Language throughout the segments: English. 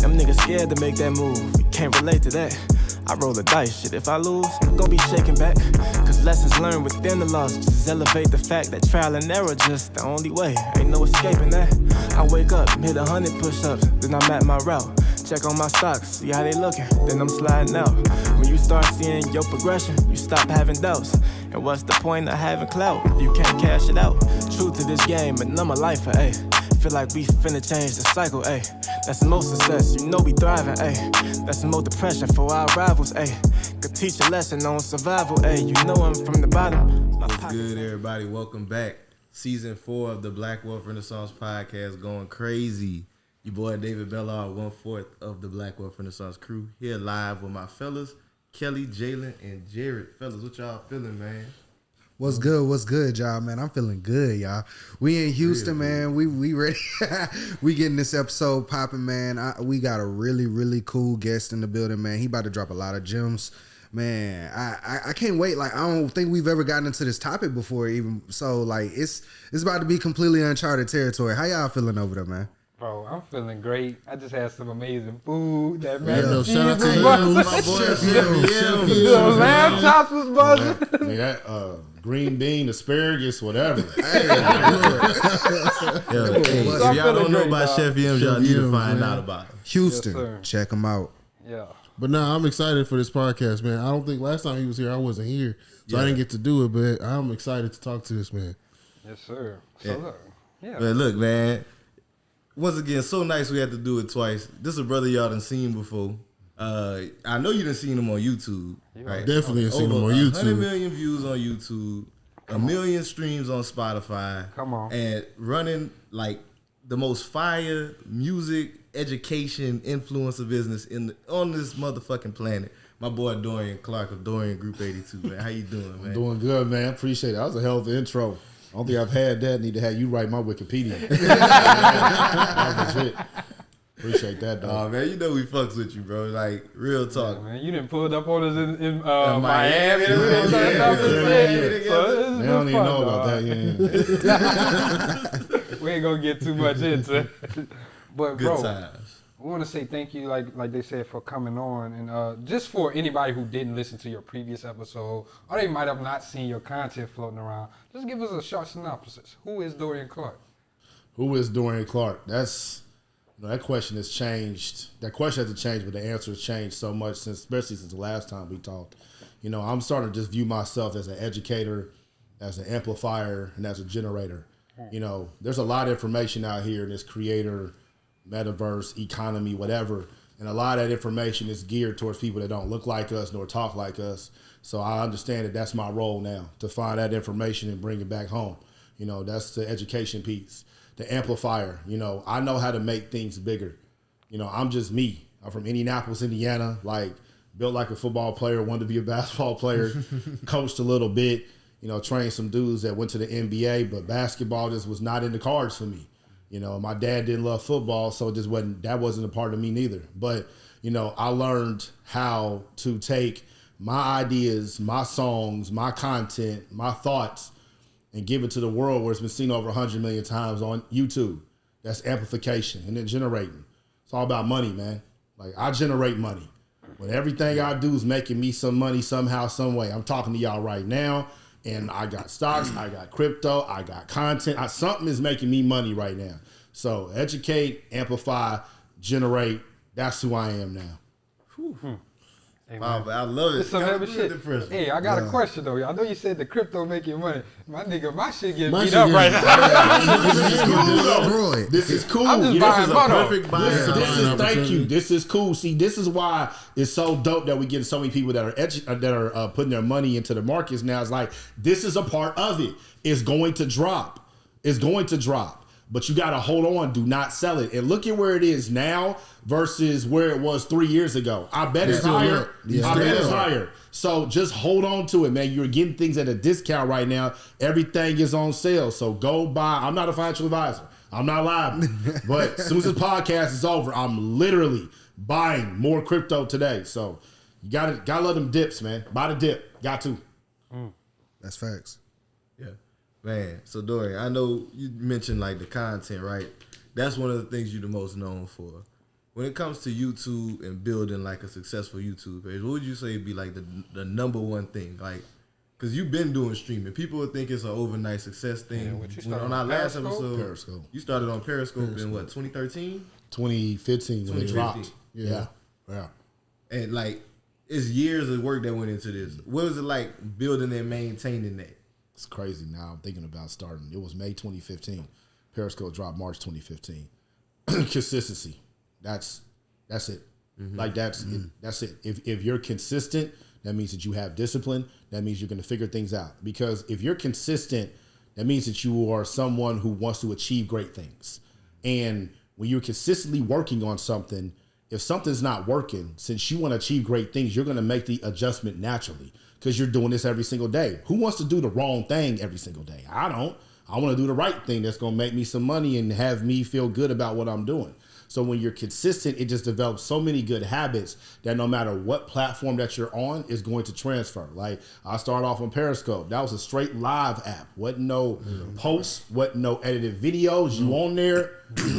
Them niggas scared to make that move, can't relate to that. I roll the dice, shit, if I lose, I'm gon' be shaking back. Cause lessons learned within the loss just elevate the fact that trial and error just the only way, ain't no escaping that. I wake up, hit 100 push-ups, then I'm at my route. Check on my stocks, see how they looking, then I'm sliding out. When you start seeing your progression, you stop having doubts. And what's the point of having clout if you can't cash it out? True to this game, but I'm a lifer, ayy. Feel like we finna change the cycle, ayy. That's the most success, you know we thriving, ayy. That's the most depression for our rivals, ayy. Could teach a lesson on survival, ayy. You know I'm from the bottom. What's good, everybody? Welcome back. Season 4 of the Black Wolf Renaissance Podcast going crazy. Your boy David Bellard, 1/4 of the Black Wolf Renaissance crew. Here live with my fellas, Kelly, Jalen, and Jared. Fellas, what y'all feeling, man? What's good, y'all, man? I'm feeling good, y'all. We in Houston, man. We ready. We getting this episode popping, man. We got a really cool guest in the building, man. He about to drop a lot of gems. Man, I can't wait. Like, I don't think we've ever gotten into this topic before, even. So, like, it's about to be completely uncharted territory. How y'all feeling over there, man? Bro, I'm feeling great. I just had some amazing food. That shout out to you, my boy. The lamb chops was buzzing. That green bean, asparagus, whatever. If y'all don't know about Chef Yams, y'all need to find out about it. Houston, Yes, check him out. Yeah. But now I'm excited for this podcast, man. I don't think last time he was here, I wasn't here, so I didn't get to do it. But I'm excited to talk to this man. Yes, sir. So look, Man, look, man. Once again, so nice we had to do it twice. This is a brother y'all done seen before. I know you done seen him on YouTube, right? Definitely seen him on Over YouTube. 100 million views on YouTube, a million streams on Spotify. Come on. And running like the most fire music, education, influencer business on this motherfucking planet. My boy Dorian Clark of Dorian Group 82, man. How you doing, man? Doing good, man. Appreciate it. That was a hell of an intro. I don't think I've had that. Need to have you write my Wikipedia. That was legit. Appreciate that, dog. Oh, man, you know we fucks with you, bro. Like, real talk. man, you didn't pull up on us in Miami. They don't even know about that. Yeah. We ain't gonna get too much into it. But Good bro, times. I want to say thank you, like they said, for coming on. And just for anybody who didn't listen to your previous episode, or they might have not seen your content floating around, just give us a short synopsis. Who is Dorian Clark? Who is Dorian Clark? That question has changed. That question hasn't changed, but the answer has changed so much especially since the last time we talked. I'm starting to just view myself as an educator, as an amplifier, and as a generator. There's a lot of information out here in this creator, metaverse, economy, whatever, and a lot of that information is geared towards people that don't look like us nor talk like us. So I understand that that's my role now, to find that information and bring it back home. That's the education piece. The amplifier, I know how to make things bigger. I'm just me. I'm from Indianapolis, Indiana, built like a football player, wanted to be a basketball player, coached a little bit, trained some dudes that went to the NBA, but basketball just was not in the cards for me. My dad didn't love football, so that wasn't a part of me neither. But, I learned how to take my ideas, my songs, my content, my thoughts, and give it to the world where it's been seen over 100 million times on YouTube. That's amplification and then generating. It's all about money, man. I generate money. When everything I do is making me some money somehow, some way. I'm talking to y'all right now, and I got stocks, I got crypto, I got content. Something is making me money right now. So educate, amplify, generate. That's who I am now. Hey, Wow, I love it. It's some heavy shit. Hey, I got a question though. I know you said the crypto making money. My shit getting beat up right now. This is cool. I'm just buying Perfect buying. Thank you. This is cool. See, this is why it's so dope that we get so many people that are putting their money into the markets now. It's like, this is a part of it. It's going to drop. But you got to hold on. Do not sell it. And look at where it is now versus where it was 3 years ago. I bet it's higher. I bet it's higher. So just hold on to it, man. You're getting things at a discount right now. Everything is on sale. So go buy. I'm not a financial advisor. I'm not liable. But as soon as this podcast is over, I'm literally buying more crypto today. So you gotta love them dips, man. Buy the dip. Got to. That's facts. Yeah. Man, so Dorian, I know you mentioned the content, right? That's one of the things you're the most known for. when it comes to YouTube and building like a successful YouTube page, what would you say would be like the number one thing? Like, because you've been doing streaming. People would think it's an overnight success thing. On our last episode, Periscope. You started on Periscope in what, 2013? 2015 when it dropped. Yeah. And like, it's years of work that went into this. What was it like building and maintaining that? It's crazy now. I'm thinking about starting. It was May 2015. Periscope dropped March 2015. Consistency. That's it. Like that's it. If you're consistent, that means that you have discipline. That means you're going to figure things out. Because if you're consistent, that means that you are someone who wants to achieve great things. And when you're consistently working on something, if something's not working, since you want to achieve great things, you're going to make the adjustment naturally because you're doing this every single day. Who wants to do the wrong thing every single day? I don't. I want to do the right thing that's going to make me some money and have me feel good about what I'm doing. So when you're consistent, it just develops so many good habits that no matter what platform that you're on is going to transfer. Like I started off on Periscope. That was a straight live app. Wasn't no posts, wasn't no edited videos. You on there,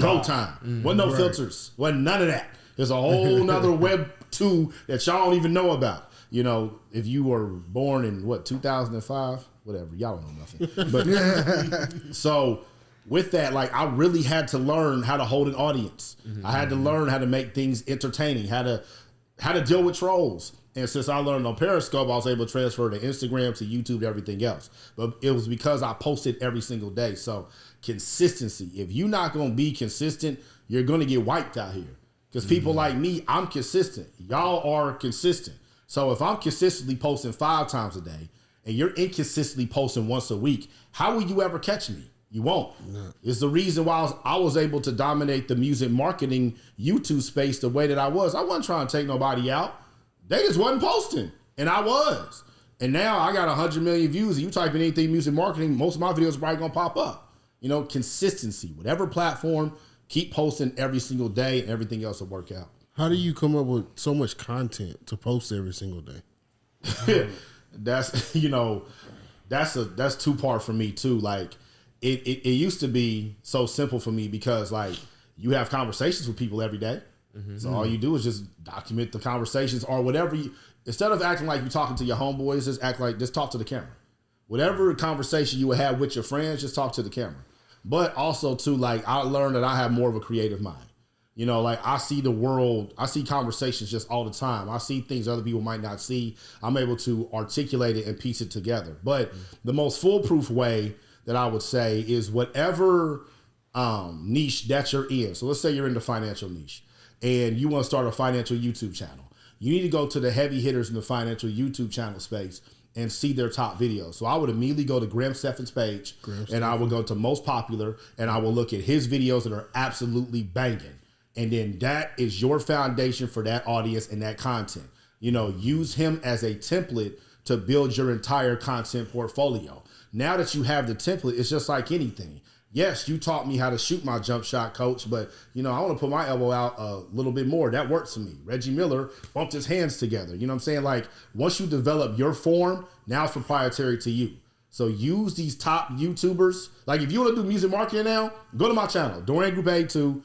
go time. Wasn't no filters. Wasn't none of that. There's a whole nother web 2 that y'all don't even know about. You know, if you were born in 2005, whatever, y'all don't know nothing. But so with that, like I really had to learn how to hold an audience. I had to learn how to make things entertaining, how to deal with trolls. And since I learned on Periscope, I was able to transfer to Instagram, to YouTube, to everything else. But it was because I posted every single day. So consistency. If you're not going to be consistent, you're going to get wiped out here. Because people like me, I'm consistent. Y'all are consistent. So if I'm consistently posting 5 times a day and you're inconsistently posting once a week, how will you ever catch me? You won't. No. It's the reason why I was able to dominate the music marketing YouTube space the way that I was. I wasn't trying to take nobody out. They just wasn't posting. And I was. And now I got 100 million views. And you type in anything music marketing, most of my videos are probably going to pop up. You know, consistency. Whatever platform, keep posting every single day and everything else will work out. How do you come up with so much content to post every single day? That's, you know, that's 2-part for me too. Like it used to be so simple for me because like you have conversations with people every day. So all you do is just document the conversations or whatever instead of acting like you're talking to your homeboys, just talk to the camera. Whatever conversation you would have with your friends, just talk to the camera. But also too, like I learned that I have more of a creative mind. You know, like I see the world, I see conversations just all the time. I see things other people might not see. I'm able to articulate it and piece it together. But the most foolproof way that I would say is whatever niche that you're in. So let's say you're in the financial niche and you want to start a financial YouTube channel. You need to go to the heavy hitters in the financial YouTube channel space and see their top videos. So I would immediately go to Graham Stephan's page and I would go to most popular and I will look at his videos that are absolutely banging. And then that is your foundation for that audience and that content. You know, use him as a template to build your entire content portfolio. Now that you have the template, it's just like anything. Yes, you taught me how to shoot my jump shot, coach, but, you know, I want to put my elbow out a little bit more. That works for me. Reggie Miller bumped his hands together. You know what I'm saying? Like, once you develop your form, now it's proprietary to you. So use these top YouTubers. Like, if you want to do music marketing now, go to my channel, Dorian Group A2.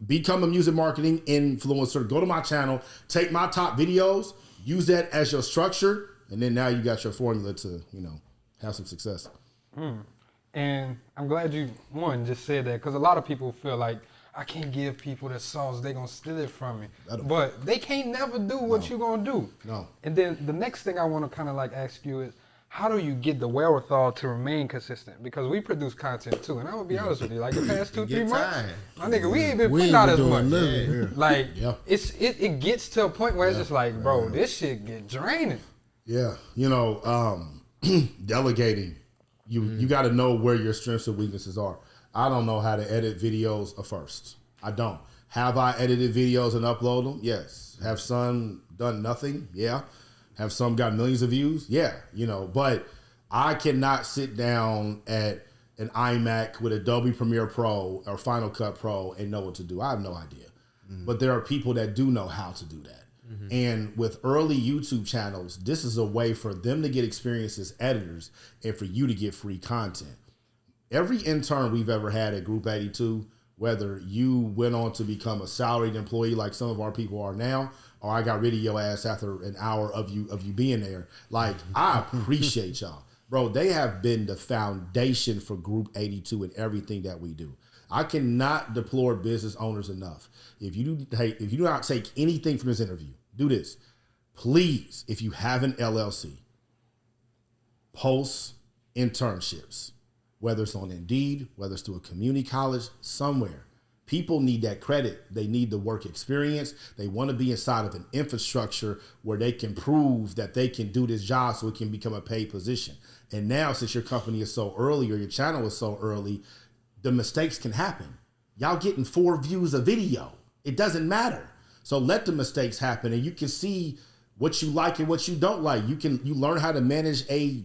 Become a music marketing influencer. Go to my channel, take my top videos, use that as your structure, and then now you got your formula to, you know, have some success. And I'm glad you, just said that, because a lot of people feel like, I can't give people the sauce, they're going to steal it from me. But they can't never do what you're going to do. No. And then the next thing I want to kind of like ask you is, how do you get the wherewithal to remain consistent? Because we produce content too, and I'm gonna be honest with you, like the past 2-3 months, my nigga, we ain't been putting out as much. Like it gets to a point where it's just like, bro, this shit get draining. Yeah, you know, delegating. You got to know where your strengths and weaknesses are. I don't know how to edit videos first. I don't. Have I edited videos and upload them? Yes. Have some done nothing? Yeah. Have some got millions of views? Yeah, you know, but I cannot sit down at an iMac with Adobe Premiere Pro or Final Cut Pro and know what to do. I have no idea. But there are people that do know how to do that. And with early YouTube channels, this is a way for them to get experience as editors and for you to get free content. Every intern we've ever had at Group 82 whether you went on to become a salaried employee like some of our people are now, or I got rid of your ass after an hour of you being there. Like, I appreciate y'all. Bro, they have been the foundation for Group 82 and everything that we do. I cannot deplore business owners enough. If you do not take anything from this interview, do this. Please, if you have an LLC, post internships, whether it's on Indeed, whether it's through a community college, somewhere. People need that credit. They need the work experience. They want to be inside of an infrastructure where they can prove that they can do this job so it can become a paid position. And now, since your company is so early or your channel is so early, the mistakes can happen. Y'all getting 4 views a video. It doesn't matter. So let the mistakes happen, and you can see what you like and what you don't like. You learn how to manage a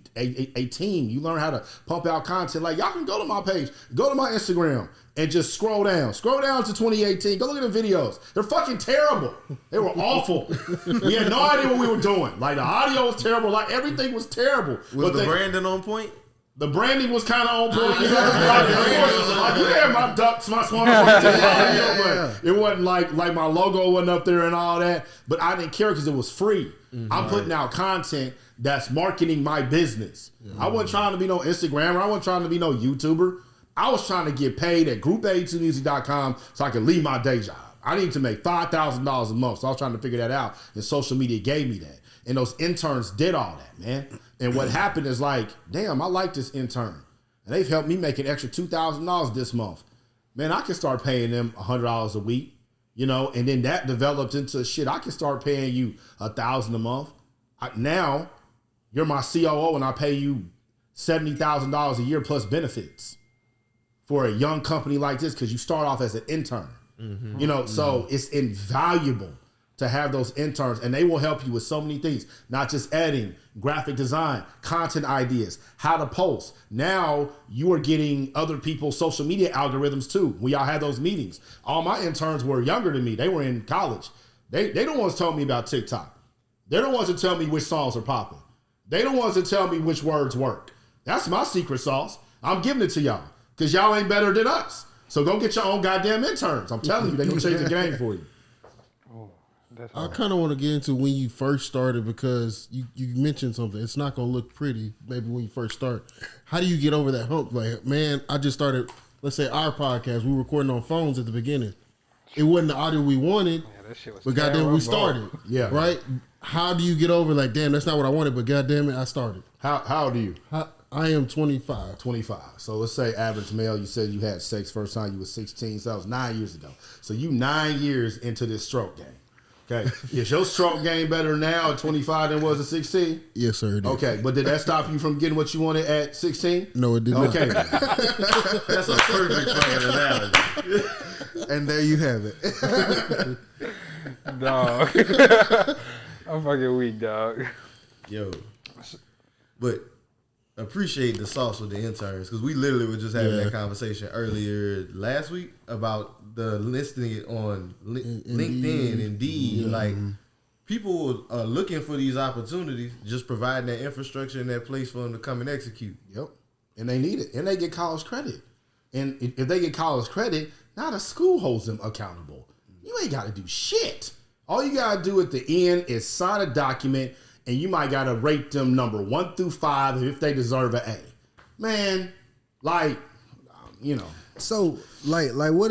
team. You learn how to pump out content. Like, y'all can go to my page, go to my Instagram, and just scroll down. Scroll down to 2018. Go look at the videos. They're fucking terrible. They were awful. We had no idea what we were doing. Like, the audio was terrible. Like, everything was terrible. Was the branding on point? The branding was kind of on point. My ducks, my small, but it wasn't like my logo wasn't up there and all that. But I didn't care because it was free. I'm putting out content that's marketing my business. I wasn't trying to be no Instagrammer. I wasn't trying to be no YouTuber. I was trying to get paid at group82music.com so I could leave my day job. I needed to make $5,000 a month, so I was trying to figure that out, and social media gave me that. And those interns did all that, man. And what happened is like, damn, I like this intern. And they've helped me make an extra $2,000 this month. Man, I can start paying them $100 a week, you know, and then that developed into shit. I can start paying you $1,000 a month. Now you're my COO and I pay you $70,000 a year plus benefits for a young company like this because you start off as an intern. You know, so it's invaluable to have those interns, and they will help you with so many things, not just editing, graphic design, content ideas, how to post. Now you are getting other people's social media algorithms too. We all had those meetings. All my interns were younger than me. They were in college. They the ones tell me about TikTok. They're the ones that tell me which songs are popping. They the ones that tell me which words work. That's my secret sauce. I'm giving it to y'all because y'all ain't better than us. So go get your own goddamn interns. I'm telling you, they're going to change the game for you. I kind of want to get into when you first started because you mentioned something. It's not going to look pretty maybe when you first start. How do you get over that hump? Like, man, I just started, let's say our podcast. We were recording on phones at the beginning. It wasn't the audio we wanted, That shit was but goddamn, we started. Yeah. Right? How do you get over like, damn, that's not what I wanted, but goddamn it, I started. How old are you? I am 25. 25. So let's say average male, you said you had sex first time you was 16, so that was 9 years ago. So you 9 years into this stroke game. Okay. Is your stroke game better now at 25 than it was at 16? Yes, sir. It did. Okay, but did that stop you from getting what you wanted at 16? No, it did not. Okay. That's a perfect fucking analogy. And there you have it. Dog. I'm fucking weak, dog. Yo. But appreciate the sauce with the interns because we literally were just having that conversation earlier last week about the listing it on LinkedIn, Indeed. Like, people are looking for these opportunities, just providing that infrastructure and that place for them to come and execute. Yep. And they need it. And they get college credit. And if they get college credit, now the school holds them accountable. You ain't got to do shit. All you got to do at the end is sign a document, and you might got to rate them number 1 through 5 if they deserve an A. Man, like, you know. So, like, what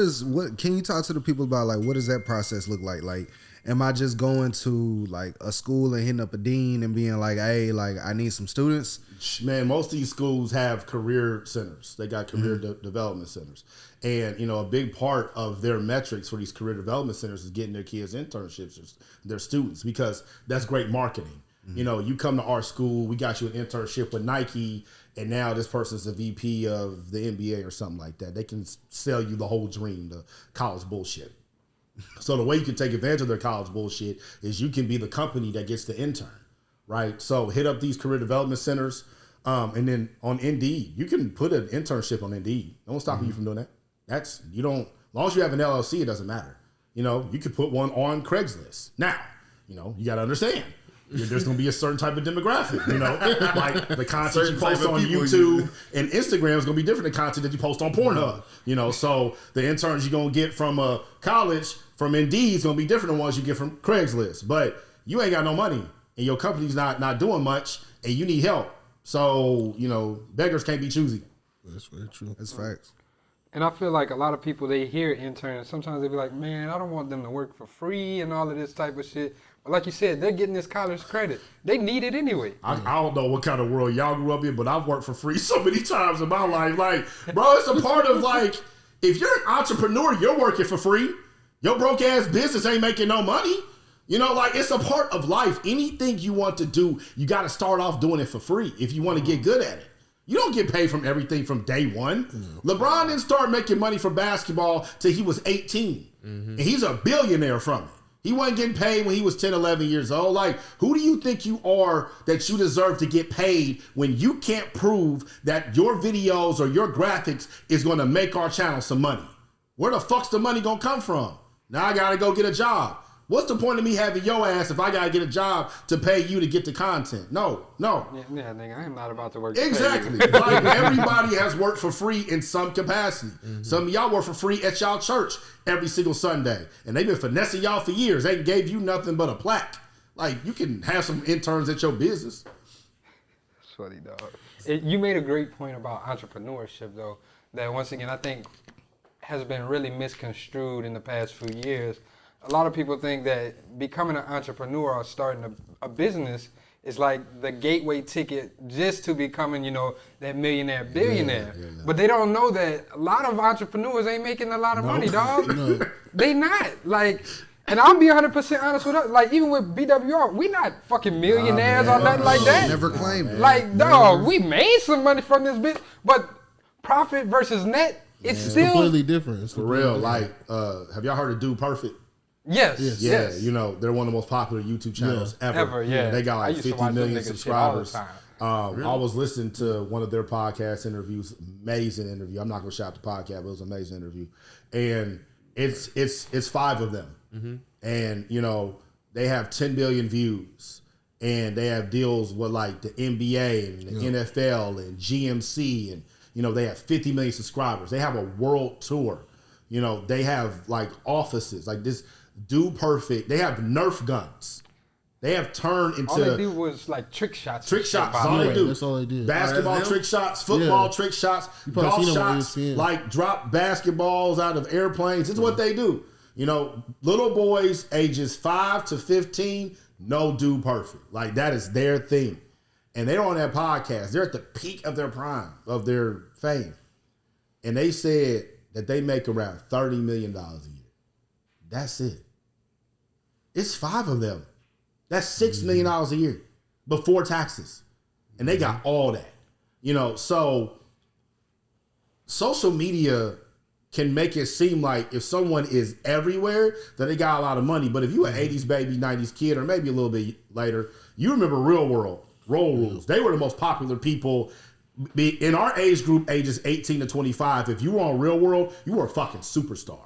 can you talk to the people about, like, what does that process look like? Like, am I just going to, like, a school and hitting up a dean and being like, hey, like, I need some students? Man, most of these schools have career centers. They got career development centers. And, you know, a big part of their metrics for these career development centers is getting their kids internships, their students, because that's great marketing. You know, you come to our school, we got you an internship with Nike, and now this person's the VP of the NBA or something like that. They can sell you the whole dream, the college bullshit. So the way you can take advantage of their college bullshit is you can be the company that gets the intern, right? So hit up these career development centers, and then on Indeed, you can put an internship on Indeed. No one's stopping you from doing that. As long as you have an LLC, it doesn't matter. You know, you could put one on Craigslist. Now, you know, you got to understand. there's going to be a certain type of demographic, you know, like the content Certain you post type of on people YouTube and Instagram is going to be different than content that you post on Pornhub, you know. So the interns you're going to get from college, from Indeed, is going to be different than ones you get from Craigslist. But you ain't got no money and your company's not doing much and you need help. So, you know, beggars can't be choosy. That's very true. That's facts. And I feel like a lot of people, they hear interns, sometimes they be like, man, I don't want them to work for free and all of this type of shit. But like you said, they're getting this college credit. They need it anyway. I don't know what kind of world y'all grew up in, but I've worked for free so many times in my life. Like, bro, it's a part of like, if you're an entrepreneur, you're working for free. Your broke ass business ain't making no money. You know, like it's a part of life. Anything you want to do, you got to start off doing it for free if you want to get good at it. You don't get paid from everything from day one. LeBron didn't start making money from basketball till he was 18. And he's a billionaire from it. He wasn't getting paid when he was 10, 11 years old. Like, who do you think you are that you deserve to get paid when you can't prove that your videos or your graphics is going to make our channel some money? Where the fuck's the money going to come from? Now I got to go get a job. What's the point of me having your ass if I got to get a job to pay you to get the content? No. Yeah, nigga, I am not about to work. Exactly. Like everybody has worked for free in some capacity. Some of y'all work for free at y'all church every single Sunday. And they've been finessing y'all for years. They gave you nothing but a plaque. Like, you can have some interns at your business. That's funny, dog. You made a great point about entrepreneurship, though, that once again, I think has been really misconstrued in the past few years. A lot of people think that becoming an entrepreneur or starting a business is like the gateway ticket just to becoming, you know, that millionaire, billionaire. Yeah. But they don't know that a lot of entrepreneurs ain't making a lot of money, dog. No. They not. Like, and I'll be 100% honest with us. Like, even with BWR, we not fucking millionaires or nothing like that. Never claimed it. Like, dog, we made some money from this bitch, but profit versus net, it's still completely different. It's for real. Like, have y'all heard of Dude Perfect? Yes. Yeah, you know, they're one of the most popular YouTube channels ever. Yeah. They got like 50 million subscribers. Really? I was listening to one of their podcast interviews, amazing interview. I'm not gonna shout the podcast, but it was an amazing interview. And it's 5 of them. And you know, they have 10 billion views. And they have deals with like the NBA and the NFL and GMC, and you know, they have 50 million subscribers. They have a world tour. You know, they have like offices like this. Dude Perfect. They have Nerf guns. They have turned into... All they do was like trick shots. Trick shots. That's all they do. That's all they did. Basketball trick shots, football trick shots, golf shots, like drop basketballs out of airplanes. It's what they do. You know, little boys ages 5 to 15 know Dude Perfect. Like, that is their thing. And they're on that podcast. They're at the peak of their prime, of their fame. And they said that they make around $30 million a year. That's it. It's 5 of them. That's $6 million a year before taxes. And they got all that. You know, so social media can make it seem like if someone is everywhere, that they got a lot of money. But if you an 80s baby, 90s kid, or maybe a little bit later, you remember Real World, Roll Rules. They were the most popular people in our age group, ages 18 to 25. If you were on Real World, you were a fucking superstar.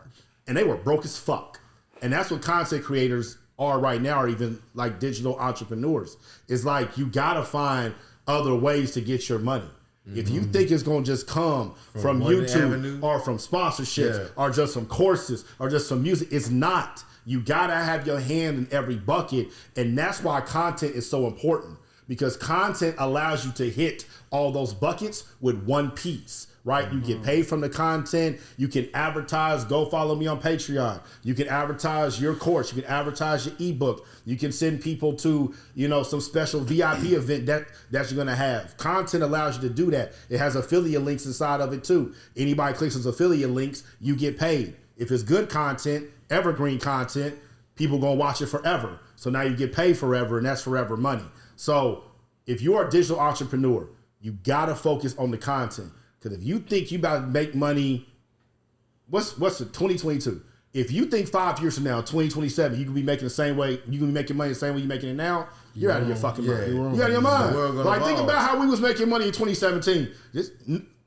And they were broke as fuck. And that's what content creators are right now, or even like digital entrepreneurs. It's like you gotta find other ways to get your money. If you think it's gonna just come from YouTube or from sponsorships or just some courses or just some music, it's not. You gotta have your hand in every bucket. And that's why content is so important, because content allows you to hit all those buckets with one piece. Right? You get paid from the content. You can advertise. Go follow me on Patreon. You can advertise your course. You can advertise your ebook. You can send people to, you know, some special VIP event that you're going to have. Content allows you to do that. It has affiliate links inside of it too. Anybody clicks those affiliate links, you get paid. If it's good content, evergreen content, people going to watch it forever. So now you get paid forever, and that's forever money. So if you are a digital entrepreneur, you got to focus on the content. Because if you think you about to make money, what's the 2022? If you think 5 years from now, 2027, you can be making the same way, you can be making money the same way you're making it now, you're out of your fucking mind. You're out of your mind. Like, think about how we was making money in 2017.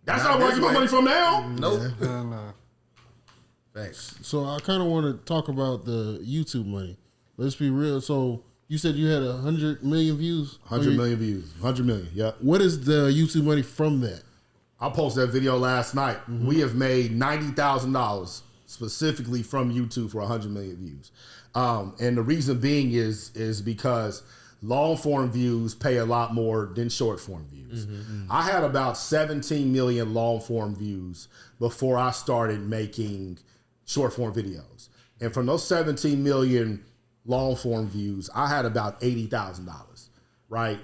That's not where I get my money from now. Nope. No. Thanks. So I kind of want to talk about the YouTube money. Let's be real. So You said you had 100 million views. 100 million views. 100 million. Yep. What is the YouTube money from that? I posted that video last night. Mm-hmm. We have made $90,000 specifically from YouTube for 100 million views. And the reason being is because long form views pay a lot more than short form views. Mm-hmm. I had about 17 million long form views before I started making short form videos. And from those 17 million long form views, I had about $80,000, right?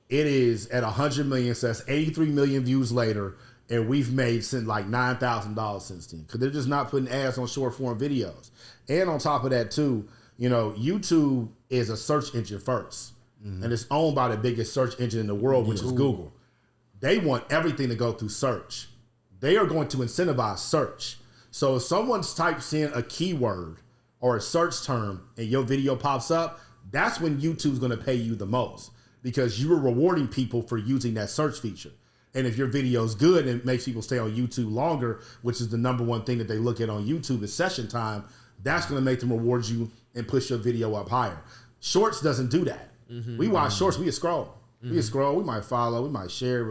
It is at 100 million, so that's 83 million views later, and we've made like $9,000 since then because they're just not putting ads on short form videos. And on top of that too, you know, YouTube is a search engine first, and it's owned by the biggest search engine in the world, which is Google. They want everything to go through search. They are going to incentivize search. So if someone types in a keyword or a search term and your video pops up, that's when YouTube's going to pay you the most because you are rewarding people for using that search feature. And if your video is good and it makes people stay on YouTube longer, which is the number one thing that they look at on YouTube is session time, that's going to make them reward you and push your video up higher. Shorts doesn't do that. Mm-hmm. We watch shorts, we just scroll. Mm-hmm. We just scroll, we might follow, we might share,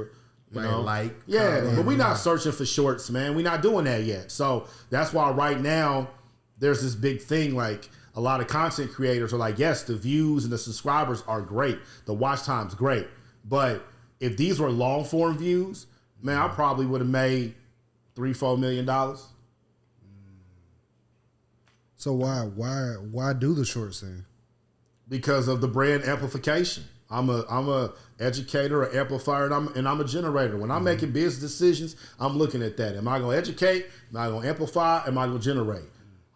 you know. Like. Yeah, but we're not searching for shorts, man. We're not doing that yet. So that's why right now there's this big thing like a lot of content creators are like, yes, the views and the subscribers are great. The watch time's great. But if these were long form views, man, I probably would have made $3-4 million. So why do the shorts then? Because of the brand amplification. I'm a educator, an amplifier, and I'm a generator. When I'm making business decisions, I'm looking at that. Am I going to educate? Am I going to amplify? Am I going to generate?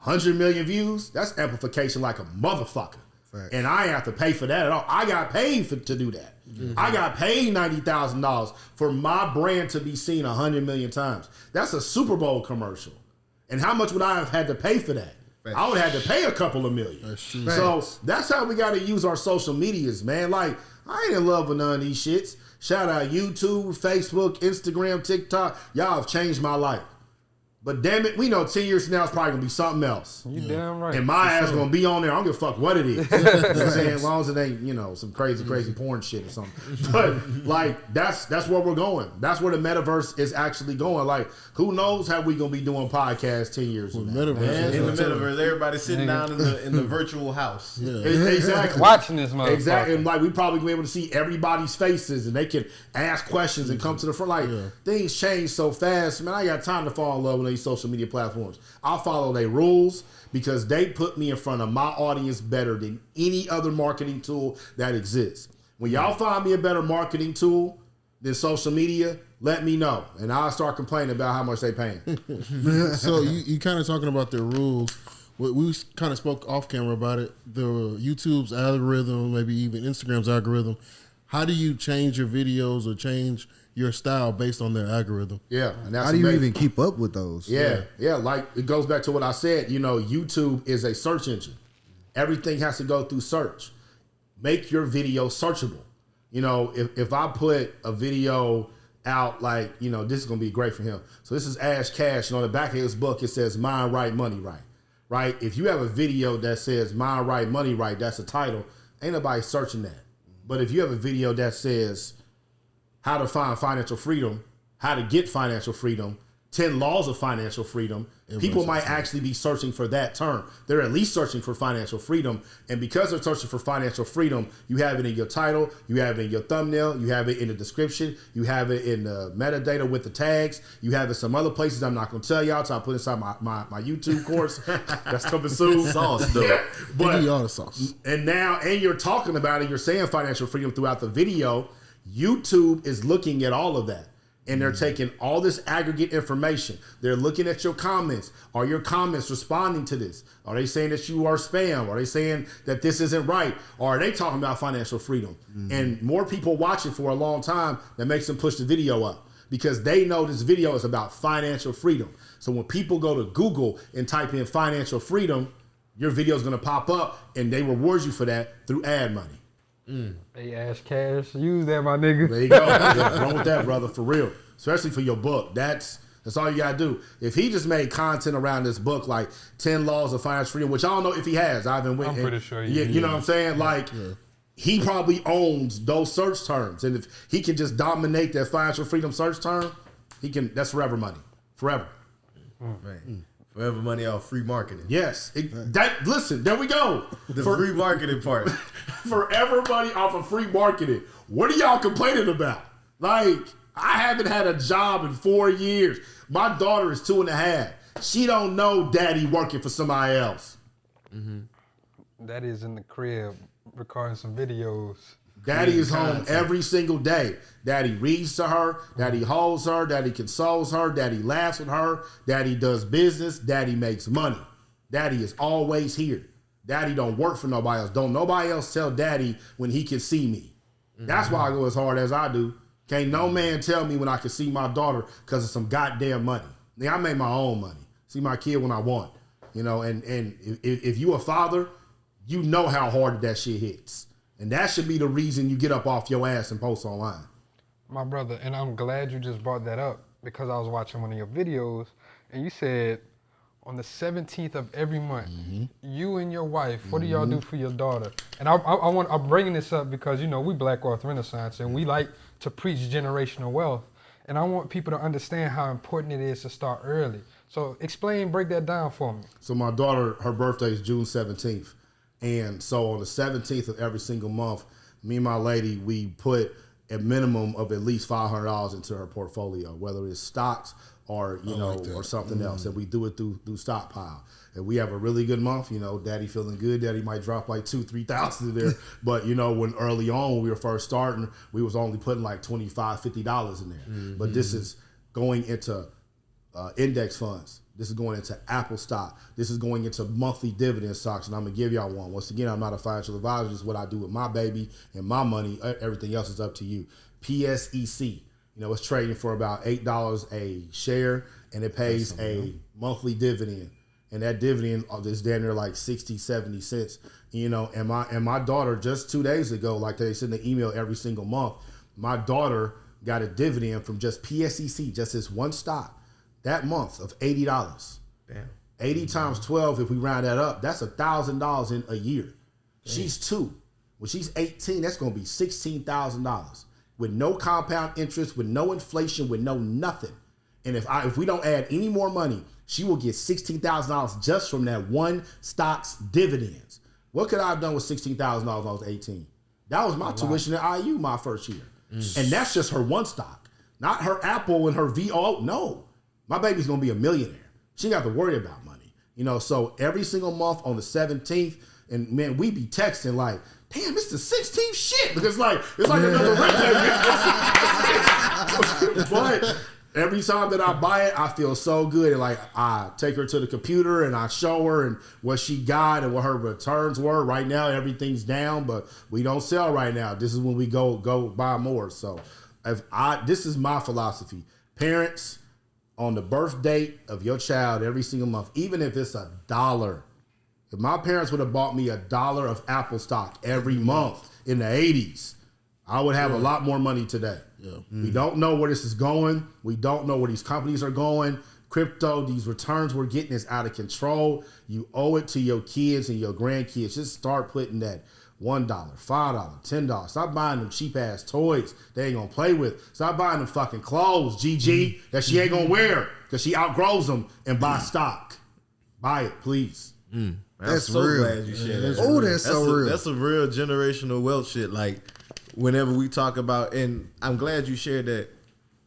100 million views, that's amplification like a motherfucker. Right. And I ain't have to pay for that at all. I got paid to do that. Mm-hmm. I got paid $90,000 for my brand to be seen 100 million times. That's a Super Bowl commercial. And how much would I have had to pay for that? I would have had to pay a couple of million. So that's how we got to use our social medias, man. Like, I ain't in love with none of these shits. Shout out YouTube, Facebook, Instagram, TikTok. Y'all have changed my life. But damn it, we know 10 years from now it's probably going to be something else. You damn right. And my ass going to be on there. I don't give a fuck what it is. You know what I'm saying? As long as it ain't, you know, some crazy porn shit or something. But, like, that's where we're going. That's where the metaverse is actually going. Like, who knows how we going to be doing podcasts 10 years from now. In the metaverse, everybody sitting down in the virtual house. Yeah. Exactly. Watching this motherfucker. Exactly. And, like, we probably be able to see everybody's faces and they can ask questions and come to the front. Like, things change so fast. Man, I got time to fall in love with these social media platforms. I'll follow their rules because they put me in front of my audience better than any other marketing tool that exists. When y'all find me a better marketing tool than social media, let me know. And I'll start complaining about how much they paying. So you kind of talking about their rules. We kind of spoke off camera about it. The YouTube's algorithm, maybe even Instagram's algorithm. How do you change your videos or change your style based on their algorithm? Yeah. And that's how do you even keep up with those? Yeah. Like it goes back to what I said. You know, YouTube is a search engine. Everything has to go through search. Make your video searchable. You know, if I put a video out like, you know, this is going to be great for him. So this is Ash Cash. And on the back of his book, it says Mind Right, Money Right. Right? If you have a video that says Mind Right, Money Right, that's a title. Ain't nobody searching that. But if you have a video that says how to find financial freedom, how to get financial freedom, 10 laws of financial freedom, people might actually be searching for that term. They're at least searching for financial freedom. And because they're searching for financial freedom, you have it in your title, you have it in your thumbnail, you have it in the description, you have it in the metadata with the tags, you have it some other places I'm not going to tell y'all until I put inside my YouTube course. That's coming soon. Sauce, though. But, all the sauce. And you're talking about it, you're saying financial freedom throughout the video. YouTube is looking at all of that. And they're taking all this aggregate information. They're looking at your comments. Are your comments responding to this? Are they saying that you are spam? Are they saying that this isn't right? Or are they talking about financial freedom? Mm-hmm. And more people watching for a long time, that makes them push the video up because they know this video is about financial freedom. So when people go to Google and type in financial freedom, your video is going to pop up and they reward you for that through ad money. Hey, Ash Cash, use that, my nigga. There you go. Wrong with that, brother, for real. Especially for your book. That's That's all you gotta do. If he just made content around this book, like 10 Laws of Financial Freedom, which I don't know if he has. I'm pretty sure he You know what I'm saying? Like, he probably owns those search terms. And if he can just dominate that financial freedom search term, that's forever money. Forever. Man. Forever money off free marketing. Yes. Listen, there we go. The free marketing part. Forever money off of free marketing. What are y'all complaining about? Like, I haven't had a job in 4 years. My daughter is 2.5. She don't know daddy working for somebody else. Daddy's in the crib recording some videos. Daddy is home every single day. Daddy reads to her. Daddy holds her. Daddy consoles her. Daddy laughs with her. Daddy does business. Daddy makes money. Daddy is always here. Daddy don't work for nobody else. Don't nobody else tell daddy when he can see me. That's why I go as hard as I do. Can't no man tell me when I can see my daughter because of some goddamn money. I make my own money. See my kid when I want. You know, and if you a father, you know how hard that shit hits. And that should be the reason you get up off your ass and post online. My brother, and I'm glad you just brought that up because I was watching one of your videos and you said on the 17th of every month, you and your wife, what do y'all do for your daughter? And I'm bringing this up because, you know, we Black Wealth Renaissance and we like to preach generational wealth. And I want people to understand how important it is to start early. So break that down for me. So my daughter, her birthday is June 17th. And so on the 17th of every single month, me and my lady, we put a minimum of at least $500 into her portfolio, whether it's stocks or, or something else. And we do it through Stockpile. And we have a really good month. You know, daddy feeling good. Daddy might drop like $2,000-$3,000 in there. But, you know, when early on, when we were first starting, we was only putting like $25-$50 in there. But this is going into index funds. This is going into Apple stock. This is going into monthly dividend stocks, and I'm going to give y'all one. Once again, I'm not a financial advisor. This is what I do with my baby and my money. Everything else is up to you. PSEC, you know, it's trading for about $8 a share, and it pays a monthly dividend. And that dividend is damn near like 60, 70 cents. You know, and my daughter just 2 days ago, like they send an email every single month, my daughter got a dividend from just PSEC, just this one stock, that month of $80. Damn. 80 times 12, if we round that up, that's $1,000 in a year. Damn. She's 2. When she's 18, that's going to be $16,000 with no compound interest, with no inflation, with no nothing. And if we don't add any more money, she will get $16,000 just from that one stock's dividends. What could I have done with $16,000 when I was 18? That was my tuition at IU my first year. And that's just her one stock, not her Apple and her VO. No. My baby's going to be a millionaire. She ain't got to worry about money. You know, so every single month on the 17th, and man, we be texting like, damn, it's the 16th shit. Because it's like another record. But every time that I buy it, I feel so good. And like, I take her to the computer and I show her and what she got and what her returns were. Right now, everything's down, but we don't sell right now. This is when we go buy more. So this is my philosophy. Parents, on the birth date of your child every single month, even if it's $1. If my parents would have bought me $1 of Apple stock every month in the 80s, I would have a lot more money today. Yeah. We don't know where this is going. We don't know where these companies are going. Crypto, these returns we're getting is out of control. You owe it to your kids and your grandkids. Just start putting that $1, $5, $10. Stop buying them cheap ass toys they ain't gonna play with. Stop buying them fucking clothes, GG, that she ain't gonna wear because she outgrows them, and buy stock. Buy it, please. That's so real. Glad you shared that. Oh, that's so real. That's a real generational wealth shit. Like, whenever we talk about, and I'm glad you shared that.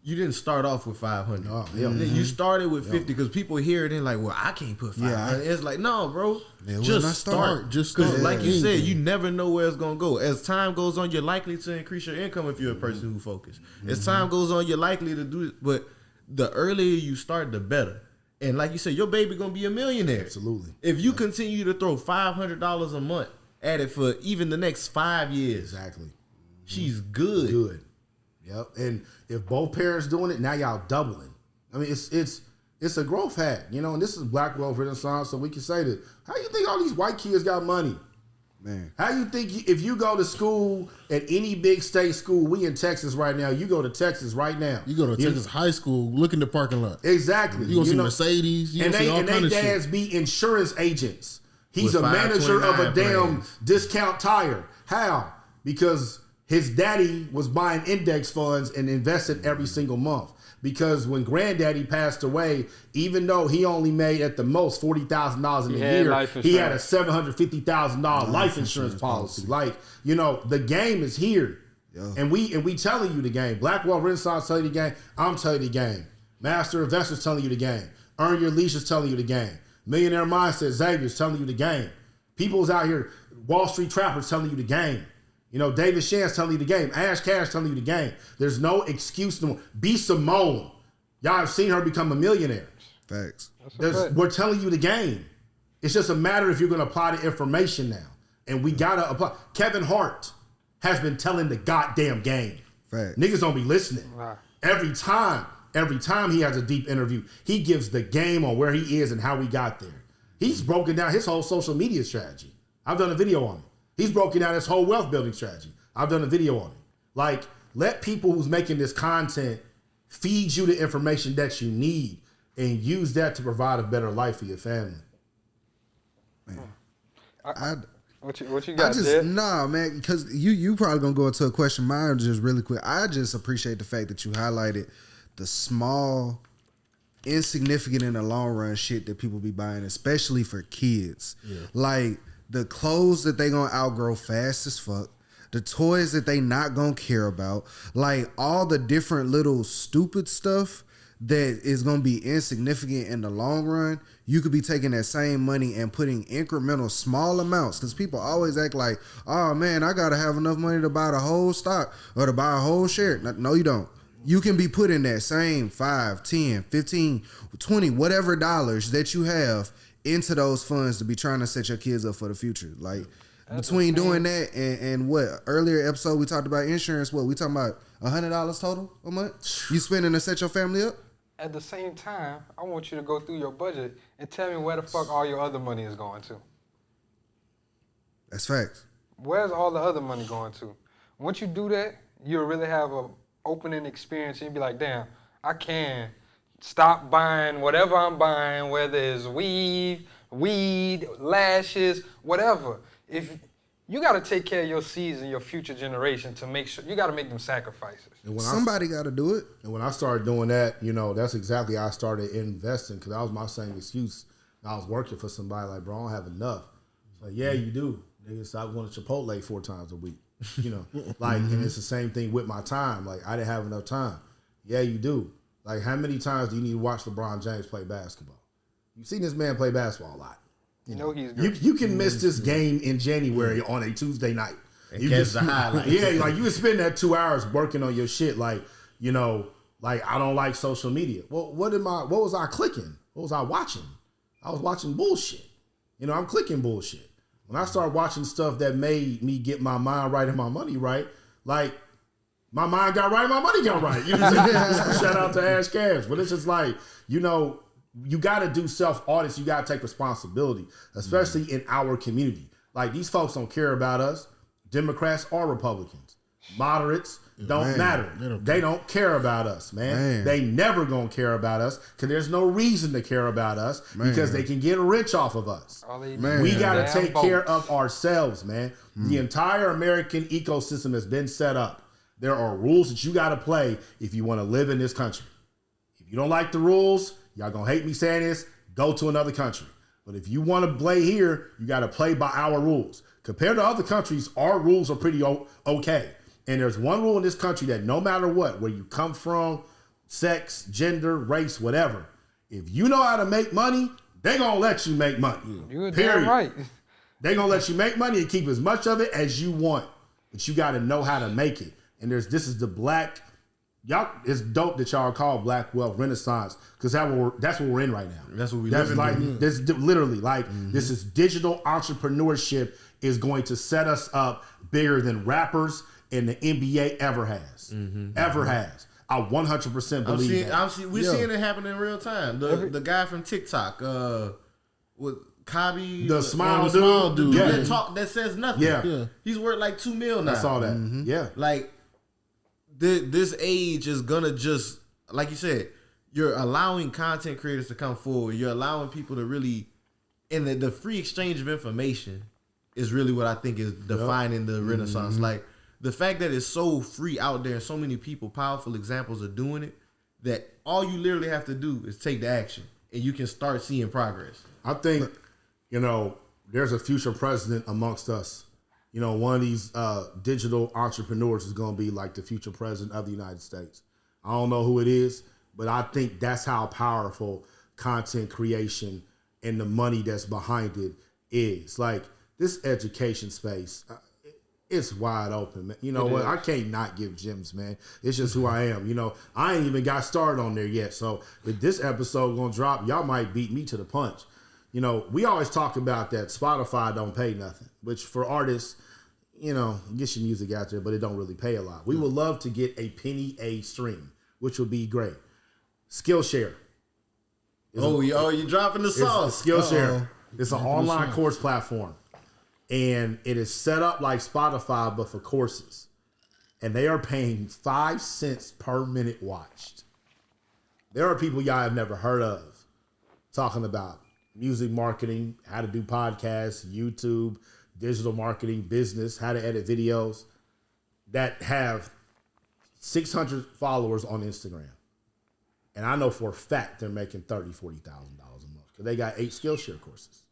You didn't start off with 500. Oh, yeah. You started with 50 because people hear it and like, well, I can't put 500. Yeah. It's like, no, bro, just start. Because like you said, you never know where it's going to go. As time goes on, you're likely to increase your income if you're a person who focuses. As time goes on, you're likely to do it. But the earlier you start, the better. And like you said, your baby going to be a millionaire. Absolutely. If you continue to throw $500 a month at it for even the next 5 years. Exactly. She's good. Good. Yep. And if both parents doing it, now y'all doubling. I mean, it's a growth hack, you know, and this is Black Wealth Renaissance, so we can say that. How you think all these white kids got money? Man. How you think if you go to school at any big state school, we in Texas right now, you go to Texas right now. You go to Texas high school, look in the parking lot. Exactly. You gonna see Mercedes, you gonna see all kind of shit. dads be insurance agents. He's With a manager of a damn brands. discount tire. How? Because his daddy was buying index funds and invested every single month. Because when granddaddy passed away, even though he only made at the most $40,000 in a year, he had a $750,000 life insurance policy. Like, you know, the game is here. Yeah. And we telling you the game. Blackwell Renaissance telling you the game. I'm telling you the game. Master Investors telling you the game. Earn Your Leisure telling you the game. Millionaire Mindset Xavier's telling you the game. People's out here, Wall Street Trappers telling you the game. You know, David Shan's telling you the game. Ash Cash telling you the game. There's no excuse. B. Simone. Y'all have seen her become a millionaire. Facts. We're telling you the game. It's just a matter if you're going to apply the information now. And we got to apply. Kevin Hart has been telling the goddamn game. Facts. Niggas don't be listening. Right. Every time he has a deep interview, he gives the game on where he is and how we got there. He's broken down his whole social media strategy. I've done a video on it. He's broken down his whole wealth building strategy. I've done a video on it. Like, let people who's making this content feed you the information that you need and use that to provide a better life for your family. Man. What you got, Jeff? Nah, man, because you probably gonna go into a question. Mine just really quick. I just appreciate the fact that you highlighted the small, insignificant in the long run shit that people be buying, especially for kids. Yeah. Like the clothes that they gonna outgrow fast as fuck, the toys that they not gonna care about, like all the different little stupid stuff that is gonna be insignificant in the long run. You could be taking that same money and putting incremental small amounts, because people always act like, oh man, I gotta have enough money to buy the whole stock or to buy a whole share. No, you don't. You can be putting that same 5, 10, 15, 20, whatever dollars that you have into those funds to be trying to set your kids up for the future. Like, between doing that and what earlier episode we talked about insurance, what we talking about $100 total a month you spending to set your family up? At the same time, I want you to go through your budget and tell me where the fuck all your other money is going to. That's facts. Where's all the other money going to? Once you do that, you'll really have a opening experience and you'll be like, damn, I can stop buying whatever I'm buying, whether it's weed, lashes, whatever. If you got to take care of your seeds and your future generation to make sure, you got to make them sacrifices. Somebody got to do it. And when I started doing that, you know, that's exactly how I started investing, because that was my same excuse. I was working for somebody like, bro, I don't have enough. It's like, yeah, you do. Nigga, stop going to Chipotle 4 times a week. You know, like, and it's the same thing with my time. Like, I didn't have enough time. Yeah, you do. Like, how many times do you need to watch LeBron James play basketball? You've seen this man play basketball a lot. You know he's good. You can miss this game in January on a Tuesday night. You catch the highlights. Yeah, like you would spend that 2 hours working on your shit. Like, you know, like I don't like social media. Well, what was I clicking? What was I watching? I was watching bullshit. You know, I'm clicking bullshit. When I started watching stuff that made me get my mind right and my money right, like my mind got right and my money got right. You know what I'm saying? Shout out to Ash Cash. But it's just like, you know, you got to do self-audits. You got to take responsibility, especially in our community. Like, these folks don't care about us, Democrats or Republicans. Moderates don't matter. They don't care about us, man. They never going to care about us because there's no reason to care about us because they can get rich off of us. We got to take care of ourselves, man. The entire American ecosystem has been set up. There are rules that you got to play if you want to live in this country. If you don't like the rules, y'all gonna hate me saying this, go to another country. But if you want to play here, you got to play by our rules. Compared to other countries, our rules are pretty okay. And there's one rule in this country that no matter what, where you come from, sex, gender, race, whatever, if you know how to make money, they gonna let you make money. You're damn right. They gonna let you make money and keep as much of it as you want. But you got to know how to make it. And this is the black... Y'all, it's dope that y'all call Black Wealth Renaissance because that's what we're in right now. That's what we live in. Like, this literally like this is digital entrepreneurship is going to set us up bigger than rappers and the NBA ever has. Ever has. I 100% believe that. We're seeing it happen in real time. The guy from TikTok, with Kabi, The smile the smile dude. Yeah. that says nothing. Yeah. He's worth like $2 million now. I saw that. Yeah. Like this age is gonna just, like you said, you're allowing content creators to come forward. You're allowing people to really, and the free exchange of information is really what I think is defining the renaissance. Like the fact that it's so free out there and so many people, powerful examples are doing it, that all you literally have to do is take the action and you can start seeing progress. I think, there's a future president amongst us. One of these digital entrepreneurs is going to be like the future president of the United States. I don't know who it is, but I think that's how powerful content creation and the money that's behind it is. Like this education space, it's wide open, man. You know what? I can't not give gems, man. It's just who I am. I ain't even got started on there yet. So if this episode gonna drop, y'all might beat me to the punch. We always talk about that Spotify don't pay nothing, which for artists, get your music out there, but it don't really pay a lot. We would love to get a penny a stream, which would be great. Skillshare. You dropping the sauce. Skillshare. It's an online course platform. And it is set up like Spotify, but for courses. And they are paying 5 cents per minute watched. There are people y'all have never heard of talking about music marketing, how to do podcasts, YouTube, digital marketing, business, how to edit videos, that have 600 followers on Instagram. And I know for a fact they're making $30,000, $40,000 a month because they got 8 Skillshare courses.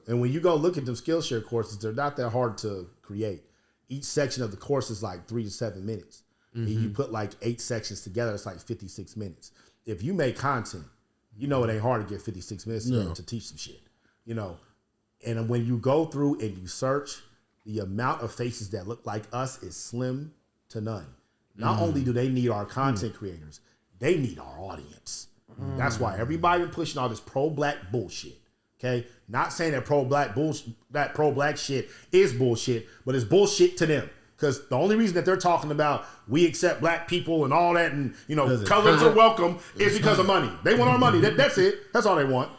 And when you go look at them Skillshare courses, they're not that hard to create. Each section of the course is like 3 to 7 minutes. And you put like 8 sections together, it's like 56 minutes. If you make content, it ain't hard to get 56 minutes to teach some shit. And when you go through and you search, the amount of faces that look like us is slim to none. Not only do they need our content creators, they need our audience. That's why everybody pushing all this pro-black bullshit. Okay, not saying that pro-black shit is bullshit, but it's bullshit to them. Because the only reason that they're talking about we accept black people and all that, and colors are welcome, is because of money. They want our money. That's it. That's all they want.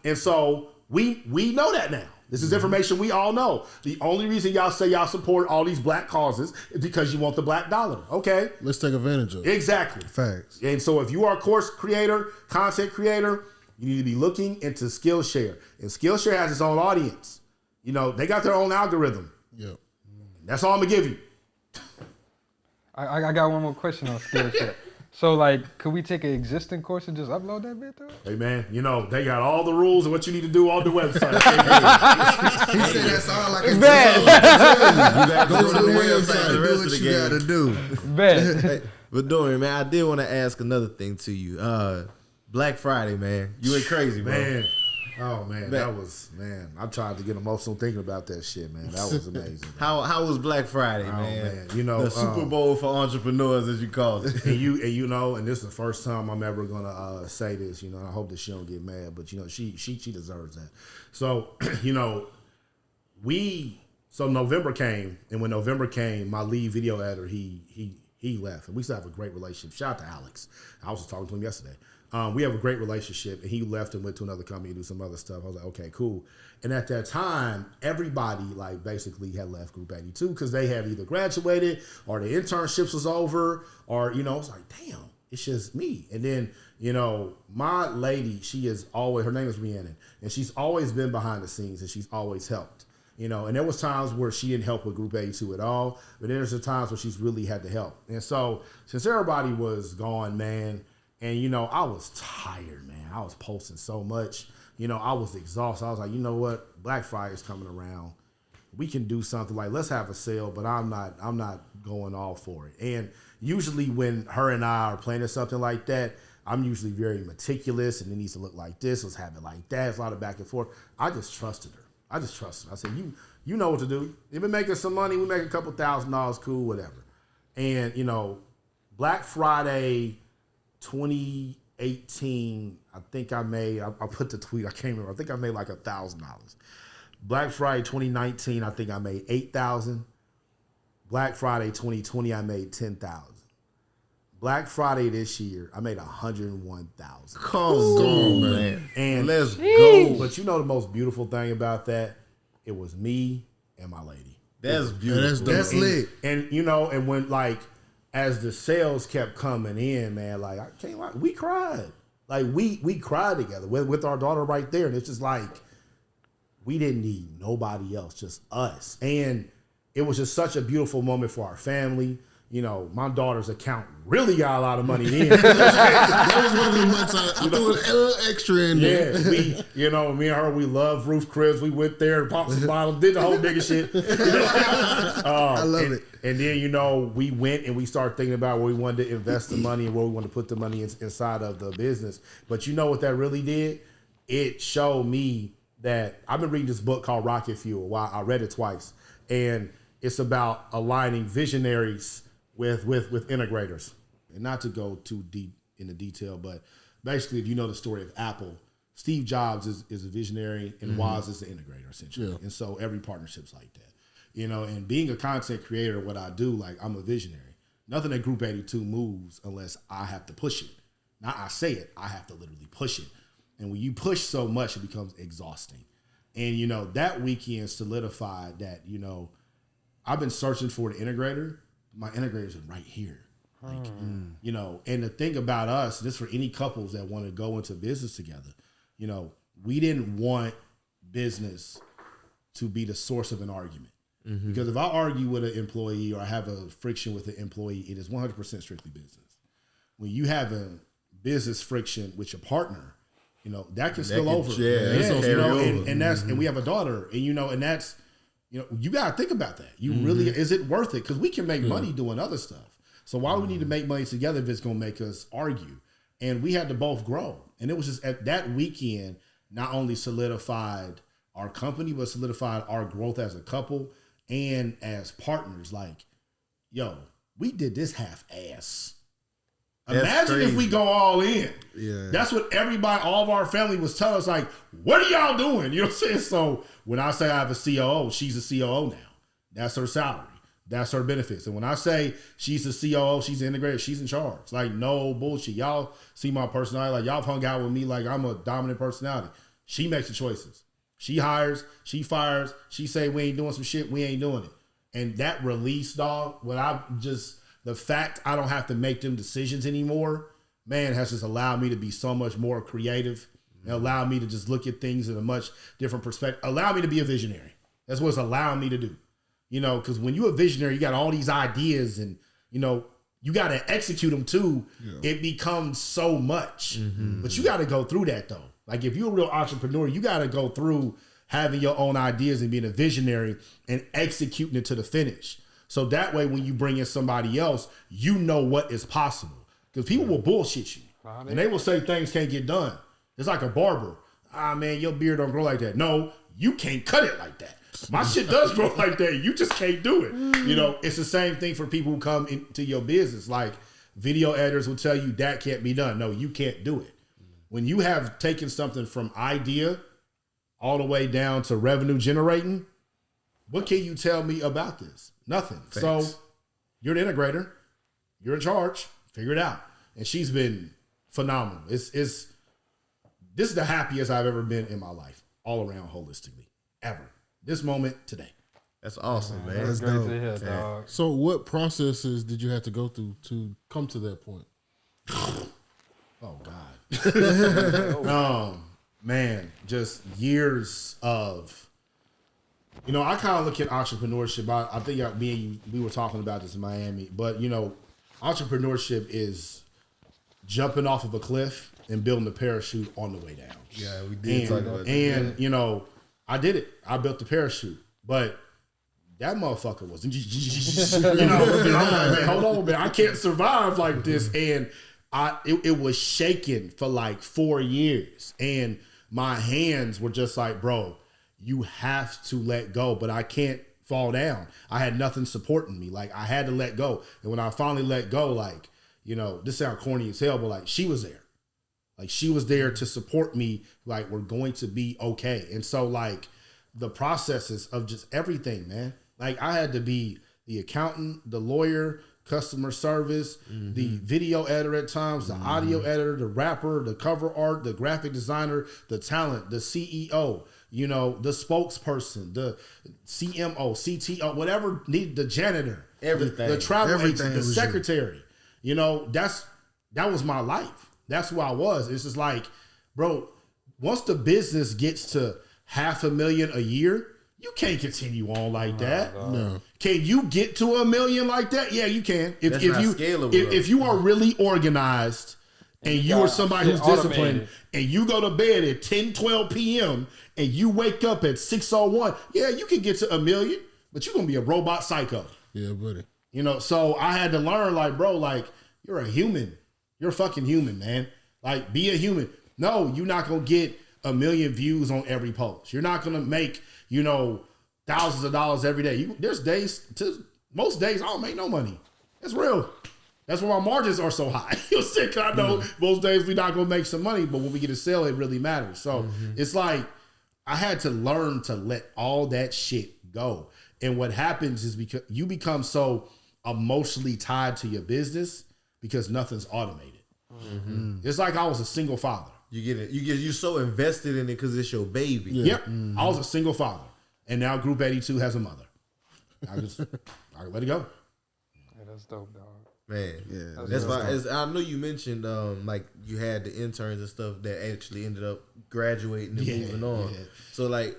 And so we know that now. This is information we all know. The only reason y'all say y'all support all these black causes is because you want the black dollar. Okay, let's take advantage of it. Exactly. Facts. And so if you are a course creator, content creator, you need to be looking into Skillshare. And Skillshare has its own audience. They got their own algorithm. Yeah. That's all I'm going to give you. I got one more question on Skillshare. So, could we take an existing course and just upload that bit to it? Hey, man, they got all the rules of what you need to do on the website. He said that's all I can do. You got to go to the website and do what you got to do. Bet. But Dorian, man, I did want to ask another thing to you. Black Friday, man. You went crazy, man. Oh man, that was I tried to get emotional thinking about that shit, man. That was amazing. How was Black Friday, man? The Super Bowl for entrepreneurs, as you call it. And this is the first time I'm ever gonna say this. I hope that she don't get mad, but she deserves that. So November came, and when November came, my lead video editor he left, and we still have a great relationship. Shout out to Alex. I was just talking to him yesterday. We have a great relationship, and he left and went to another company to do some other stuff. I was like, okay, cool. And at that time, everybody basically had left Group 82 because they had either graduated or the internships was over, or I was like, damn, it's just me. And then my lady, her name is Rhiannon, and she's always been behind the scenes, and she's always helped. And there was times where she didn't help with Group 82 at all, but there's the times where she's really had to help. And so since everybody was gone, man. And, I was tired, man. I was posting so much. I was exhausted. I was like, you know what? Black Friday is coming around. We can do something let's have a sale, but I'm not going all for it. And usually when her and I are planning something like that, I'm usually very meticulous, and it needs to look like this. Let's have it like that. It's a lot of back and forth. I just trusted her. I said, you know what to do. You've been making some money. We make a couple $1,000, cool, whatever. And, Black Friday 2018, I think I made, I put the tweet, I can't remember. I think I made like $1,000. Black Friday 2019, I think I made $8,000. Black Friday 2020, I made $10,000. Black Friday this year, I made $101,000. Come on, man. And let's go. But you know the most beautiful thing about that? It was me and my lady. That's beautiful. That's lit. And you know, and when like as the sales kept coming in, man, like I can't lie, we cried. Like we cried together with our daughter right there. And it's just like we didn't need nobody else, just us. And it was just such a beautiful moment for our family. You know, my daughter's account really got a lot of money in. That was one of the months I threw a little extra in there. Yeah, me and her, we love Roof Cribs. We went there, popped some bottles, did the whole nigga shit. I love it. And then, you know, we went and we started thinking about where we wanted to invest the money and where we wanted to put the money inside of the business. But you know what that really did? It showed me that I've been reading this book called Rocket Fuel. I read it twice. And it's about aligning visionaries with integrators. And not to go too deep into detail, but basically, if you know the story of Apple, Steve Jobs is a visionary and Woz is the integrator, essentially. Yeah. And so every partnership's like that. You know, and being a content creator, what I do, like I'm a visionary. Nothing at Group 82 moves unless I have to push it. Not I say it, I have to literally push it. And when you push so much, it becomes exhausting. And, you know, that weekend solidified that, you know, I've been searching for the integrator. My integrators are right here. Like, you know, and the thing about us, this for any couples that want to go into business together, you know, we didn't want business to be the source of an argument. Because if I argue with an employee or I have a friction with an employee, it is 100% strictly business. When you have a business friction with your partner, you know, that can spill over. You know, and that's, and we have a daughter, and, you know, and that's, you know, you got to think about that. You really, is it worth it? Because we can make money doing other stuff. So why do we need to make money together if it's going to make us argue? And we had to both grow. And it was just at that weekend, not only solidified our company, but solidified our growth as a couple and as partners. Like, yo, we did this half-ass. Imagine if we go all in. Yeah. That's what everybody, all of our family was telling us, like, what are y'all doing? You know what I'm saying? So when I say I have a COO, she's a COO now. That's her salary. That's her benefits. And when I say she's a COO, she's integrated, she's in charge. Like, no bullshit. Y'all see my personality. Like, y'all hung out with me like I'm a dominant personality. She makes the choices. She hires, she fires, she say we ain't doing some shit, we ain't doing it. And that release, dog, the fact I don't have to make them decisions anymore, man, has just allowed me to be so much more creative and allowed me to just look at things in a much different perspective. Allow me to be a visionary. That's what it's allowing me to do. You know, because when you're a visionary, you got all these ideas and, you know, you got to execute them too. Yeah. It becomes so much. But you got to go through that, though. Like, if you're a real entrepreneur, you got to go through having your own ideas and being a visionary and executing it to the finish. So that way, when you bring in somebody else, you know what is possible. Because people will bullshit you. And they will say things can't get done. It's like a barber. Ah, man, your beard don't grow like that. No, you can't cut it like that. My shit does grow like that. You just can't do it. You know, it's the same thing for people who come into your business. Like, video editors will tell you that can't be done. No, you can't do it. When you have taken something from idea all the way down to revenue generating, what can you tell me about this? Nothing. Thanks. So you're the integrator. You're in charge. Figure it out. And she's been phenomenal. This is the happiest I've ever been in my life, all around holistically, ever. This moment today. That's awesome, man. That's great to hear, dog. So what processes did you have to go through to come to that point? Oh, God. Man, just years of, you know, I kind of look at entrepreneurship. I think me and you, we were talking about this in Miami, but, you know, entrepreneurship is jumping off of a cliff and building a parachute on the way down. Yeah, we did talk about that. And, you know, I did it. I built the parachute, but that motherfucker was, you know, I'm like, man, hold on, man, I can't survive like this. And it was shaking for like 4 years. And my hands were just like, bro, you have to let go, but I can't fall down. I had nothing supporting me. Like, I had to let go. And when I finally let go, like, you know, this sounds corny as hell, but like, she was there. Like, she was there to support me. Like, we're going to be okay. And so, like, the processes of just everything, man. Like, I had to be the accountant, the lawyer, customer service, the video editor at times, the audio editor, the rapper, the cover art, the graphic designer, the talent, the CEO, you know, the spokesperson, the CMO, CTO, whatever needed, the janitor, everything, the travel agent, the was secretary. You know, that was my life. That's who I was. It's just like, bro, once the business gets to $500,000 a year, you can't continue on like that. No. Can you get to $1 million like that? Yeah, you can. That's not scalable, if you are really organized and you are somebody who's disciplined and you go to bed at 10, 12 p.m. and you wake up at 6:01, yeah, you can get to $1 million, but you're going to be a robot psycho. Yeah, buddy. You know, so I had to learn, like, bro, like, you're a human. You're a fucking human, man. Like, be a human. No, you're not going to get 1 million views on every post. You're not going to make, you know, thousands of dollars every day. There's days, most days, I don't make no money. That's real. That's why my margins are so high. You know, I know most days we're not going to make some money, but when we get to sell, it really matters. So it's like, I had to learn to let all that shit go. And what happens is because you become so emotionally tied to your business because nothing's automated. It's like I was a single father. You're so invested in it because it's your baby. Yeah. Yep. I was a single father. And now Group 82 has a mother. I let it go. Yeah, that's dope, dog. Man, Yeah, that's why. I know you mentioned like you had the interns and stuff that actually ended up graduating and moving on. Yeah. So like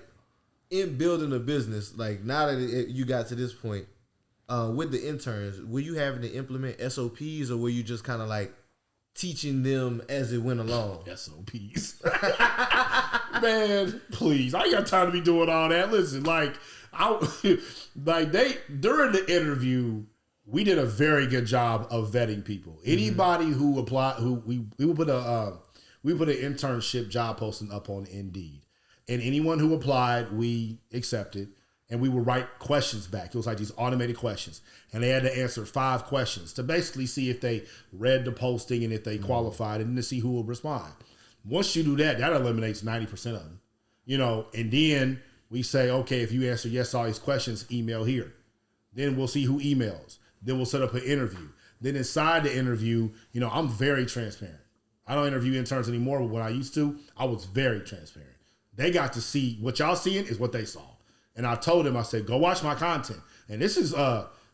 in building a business, like now that you got to this point with the interns, were you having to implement SOPs or were you just kind of like teaching them as it went along? SOPs. Man, please. I ain't got time to be doing all that. Listen, during the interview, we did a very good job of vetting people. Anybody who applied, we would put an internship job posting up on Indeed. And anyone who applied, we accepted. And we would write questions back. It was like these automated questions. And they had to answer 5 questions to basically see if they read the posting and if they qualified and to see who would respond. Once you do that, that eliminates 90% of them. You know, and then we say, okay, if you answer yes to all these questions, email here. Then we'll see who emails. Then we'll set up an interview. Then inside the interview, you know, I'm very transparent. I don't interview interns anymore, but when I used to, I was very transparent. They got to see what y'all seeing is what they saw. And I told him, I said, go watch my content. And this is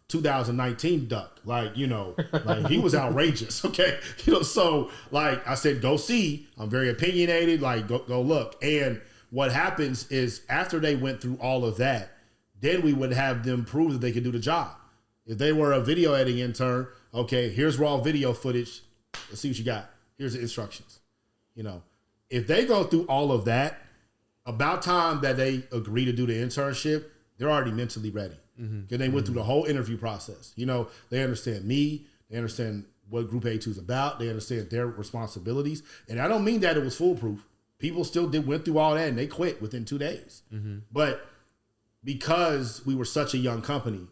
2019 Duck. Like, you know, like he was outrageous. Okay. You know, so like I said, go see. I'm very opinionated. Like, go look. And what happens is after they went through all of that, then we would have them prove that they could do the job. If they were a video editing intern, okay, here's raw video footage. Let's see what you got. Here's the instructions. You know, if they go through all of that, about time that they agree to do the internship, they're already mentally ready. Because they went through the whole interview process. You know, they understand me. They understand what Group A2 is about. They understand their responsibilities. And I don't mean that it was foolproof. People still went through all that and they quit within 2 days. But because we were such a young company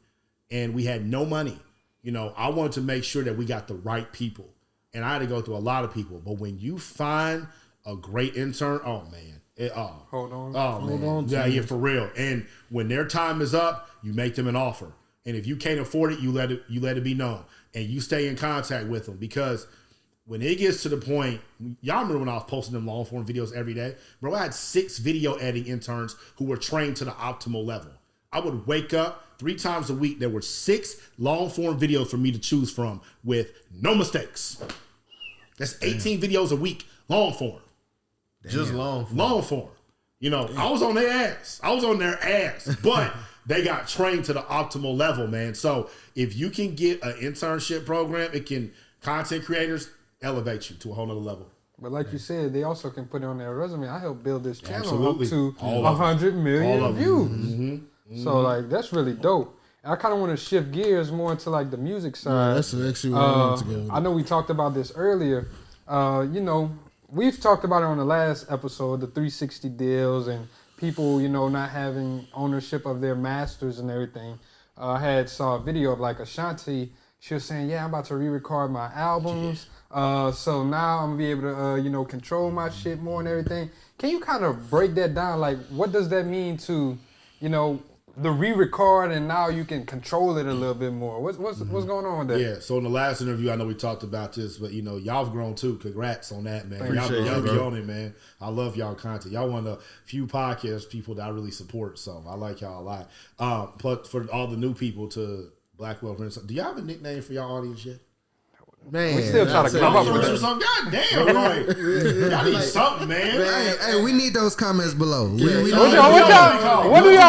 and we had no money, you know, I wanted to make sure that we got the right people. And I had to go through a lot of people. But when you find a great intern, oh, man. Hold on. Hold on. Yeah, for real. And when their time is up, you make them an offer. And if you can't afford it, you let it be known. And you stay in contact with them because when it gets to the point, y'all remember when I was posting them long form videos every day? Bro, I had 6 video editing interns who were trained to the optimal level. I would wake up 3 times a week. There were 6 long form videos for me to choose from with no mistakes. That's 18 videos a week, long form. Just long form. You know, I was on their ass. But they got trained to the optimal level, man. So if you can get an internship program, it can content creators elevate you to a whole nother level. But like you said, they also can put it on their resume. I helped build this channel Absolutely. up to All 100 million views. So like that's really dope. And I kind of want to shift gears more into like the music side. Yeah, that's actually what I wanted to go with. I know we talked about this earlier. You know, we've talked about it on the last episode, the 360 deals and people, you know, not having ownership of their masters and everything. I saw a video of like Ashanti. She was saying, yeah, I'm about to re-record my albums. So now I'm going to be able to, you know, control my shit more and everything. Can you kind of break that down? Like, what does that mean to, you know, the re-record and now you can control it a little bit more. What's going on with that? Yeah, so in the last interview, I know we talked about this, but y'all have grown too. Congrats on that, man. Y'all be on it, man. I love y'all content. Y'all one of the few podcast people that I really support, so I like y'all a lot. But for all the new people to Blackwell Renaissance, do y'all have a nickname for y'all audience yet? Man, we still trying to come up with it. God damn, like, y'all need something, man. Hey, we need those comments below. What do y'all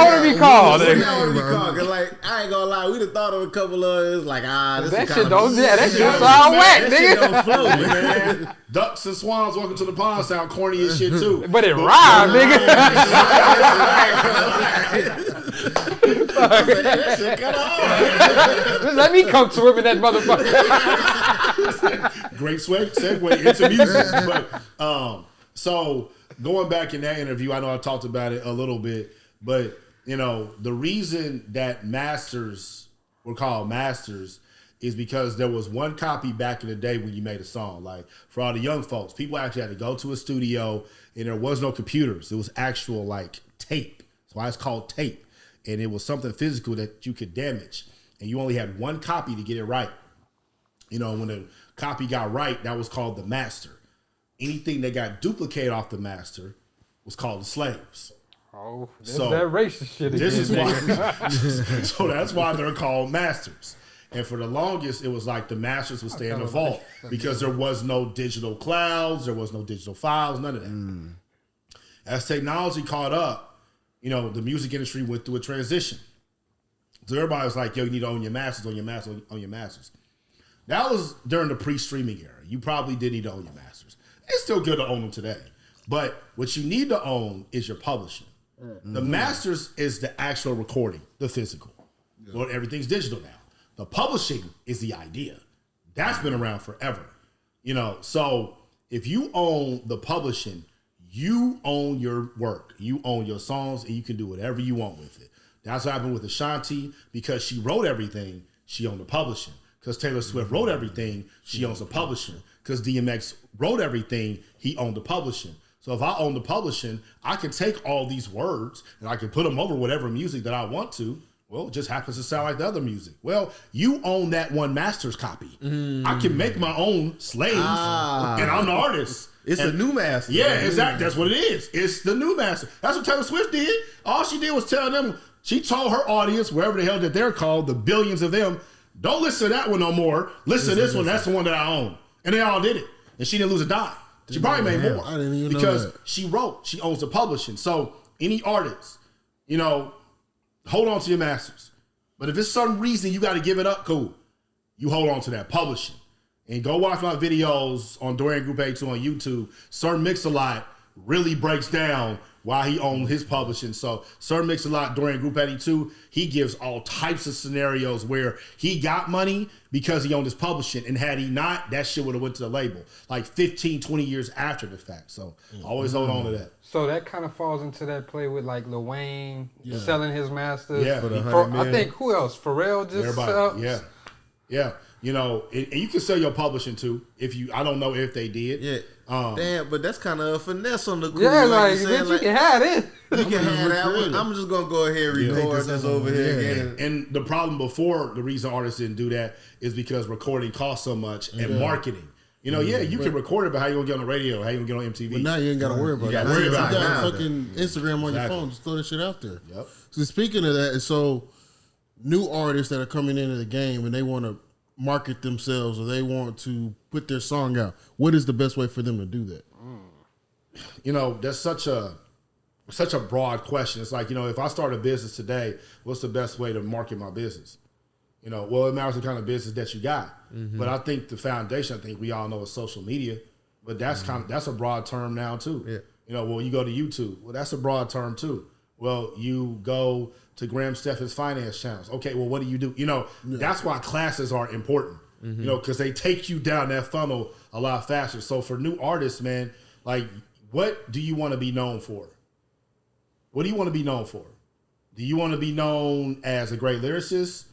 want to be called? Cause like, I ain't gonna lie, we done thought of a couple of it's like, this that shit don't, that shit all whack, nigga. Don't flow, man. Ducks and swans welcome to the pond sound corny as shit too. But it rhyme, nigga. That shit kinda hard. Let me come swimming that motherfucker. Great segue into music. But so going back in that interview, I know I talked about it a little bit, but the reason that masters were called masters is because there was one copy back in the day when you made a song. Like for all the young folks, people actually had to go to a studio and there was no computers. It was actual like tape. That's why it's called tape. And it was something physical that you could damage. And you only had one copy to get it right. When the copy got right, that was called the master. Anything that got duplicated off the master was called the slaves. Oh, so that racist shit again. This is why. So that's why they're called masters. And for the longest, it was like the masters would stay in the vault because there was no digital clouds, there was no digital files, none of that. As technology caught up, the music industry went through a transition. So everybody was like, yo, you need to own your masters, own your masters, own your masters. That was during the pre-streaming era. You probably did need to own your masters. It's still good to own them today. But what you need to own is your publishing. The masters is the actual recording, the physical. Well, everything's digital now. The publishing is the idea. That's been around forever. So if you own the publishing, you own your work. You own your songs, and you can do whatever you want with it. That's what happened with Ashanti. Because she wrote everything, she owned the publishing. Because Taylor Swift wrote everything, she owns the publishing. Because DMX wrote everything, he owned the publishing. So if I own the publishing, I can take all these words and I can put them over whatever music that I want to. Well, it just happens to sound like the other music. Well, you own that one master's copy. I can make my own slaves, and I'm the artist. It's a new master. Yeah, exactly. That's what it is. It's the new master. That's what Taylor Swift did. All she did was tell them, she told her audience, wherever the hell that they're called, the billions of them, don't listen to that one no more. Listen to this one. That's the one that I own. And they all did it. And she didn't lose a dime. She probably made more. I didn't even know because that. she wrote. She owns the publishing. So any artist, hold on to your masters. But if it's some reason you got to give it up, cool. You hold on to that publishing. And go watch my videos on Dorian Group 82 on YouTube. Sir Mix-a-Lot really breaks down why he owned his publishing. So Sir Mix-a-Lot, Dorian Group 82, he gives all types of scenarios where he got money because he owned his publishing. And had he not, that shit would have went to the label like 15, 20 years after the fact. So always hold on to that. So that kind of falls into that play with like Lil Wayne selling his masters. Yeah. I think who else? Pharrell just everybody. Yeah. And you can sell your publishing too. I don't know if they did. Yeah. Damn, but that's kind of a finesse on the crew. Yeah, bitch, you can have it. You can have that one. I'm just gonna go ahead and record this over here again. And the problem before, the reason artists didn't do that is because recording costs so much and marketing. You can record it, but how you gonna get on the radio? How you gonna get on MTV? But now you ain't gotta worry about it. Worry You about got it. fucking Instagram on your phone. Just throw that shit out there. Yep. So speaking of that, so new artists that are coming into the game and they want to market themselves or they want to put their song out, what is the best way for them to do that? That's such a broad question. It's like, if I start a business today, what's the best way to market my business? Well, it matters the kind of business that you got. But I think the foundation, we all know is social media. But that's that's a broad term now too. Yeah. Well, you go to YouTube. Well, that's a broad term too. Well, you go to Graham Stephan's finance channels. Okay, well, what do you do? That's why classes are important. Because they take you down that funnel a lot faster. So for new artists, man, like, what do you want to be known for? What do you want to be known for? Do you want to be known as a great lyricist?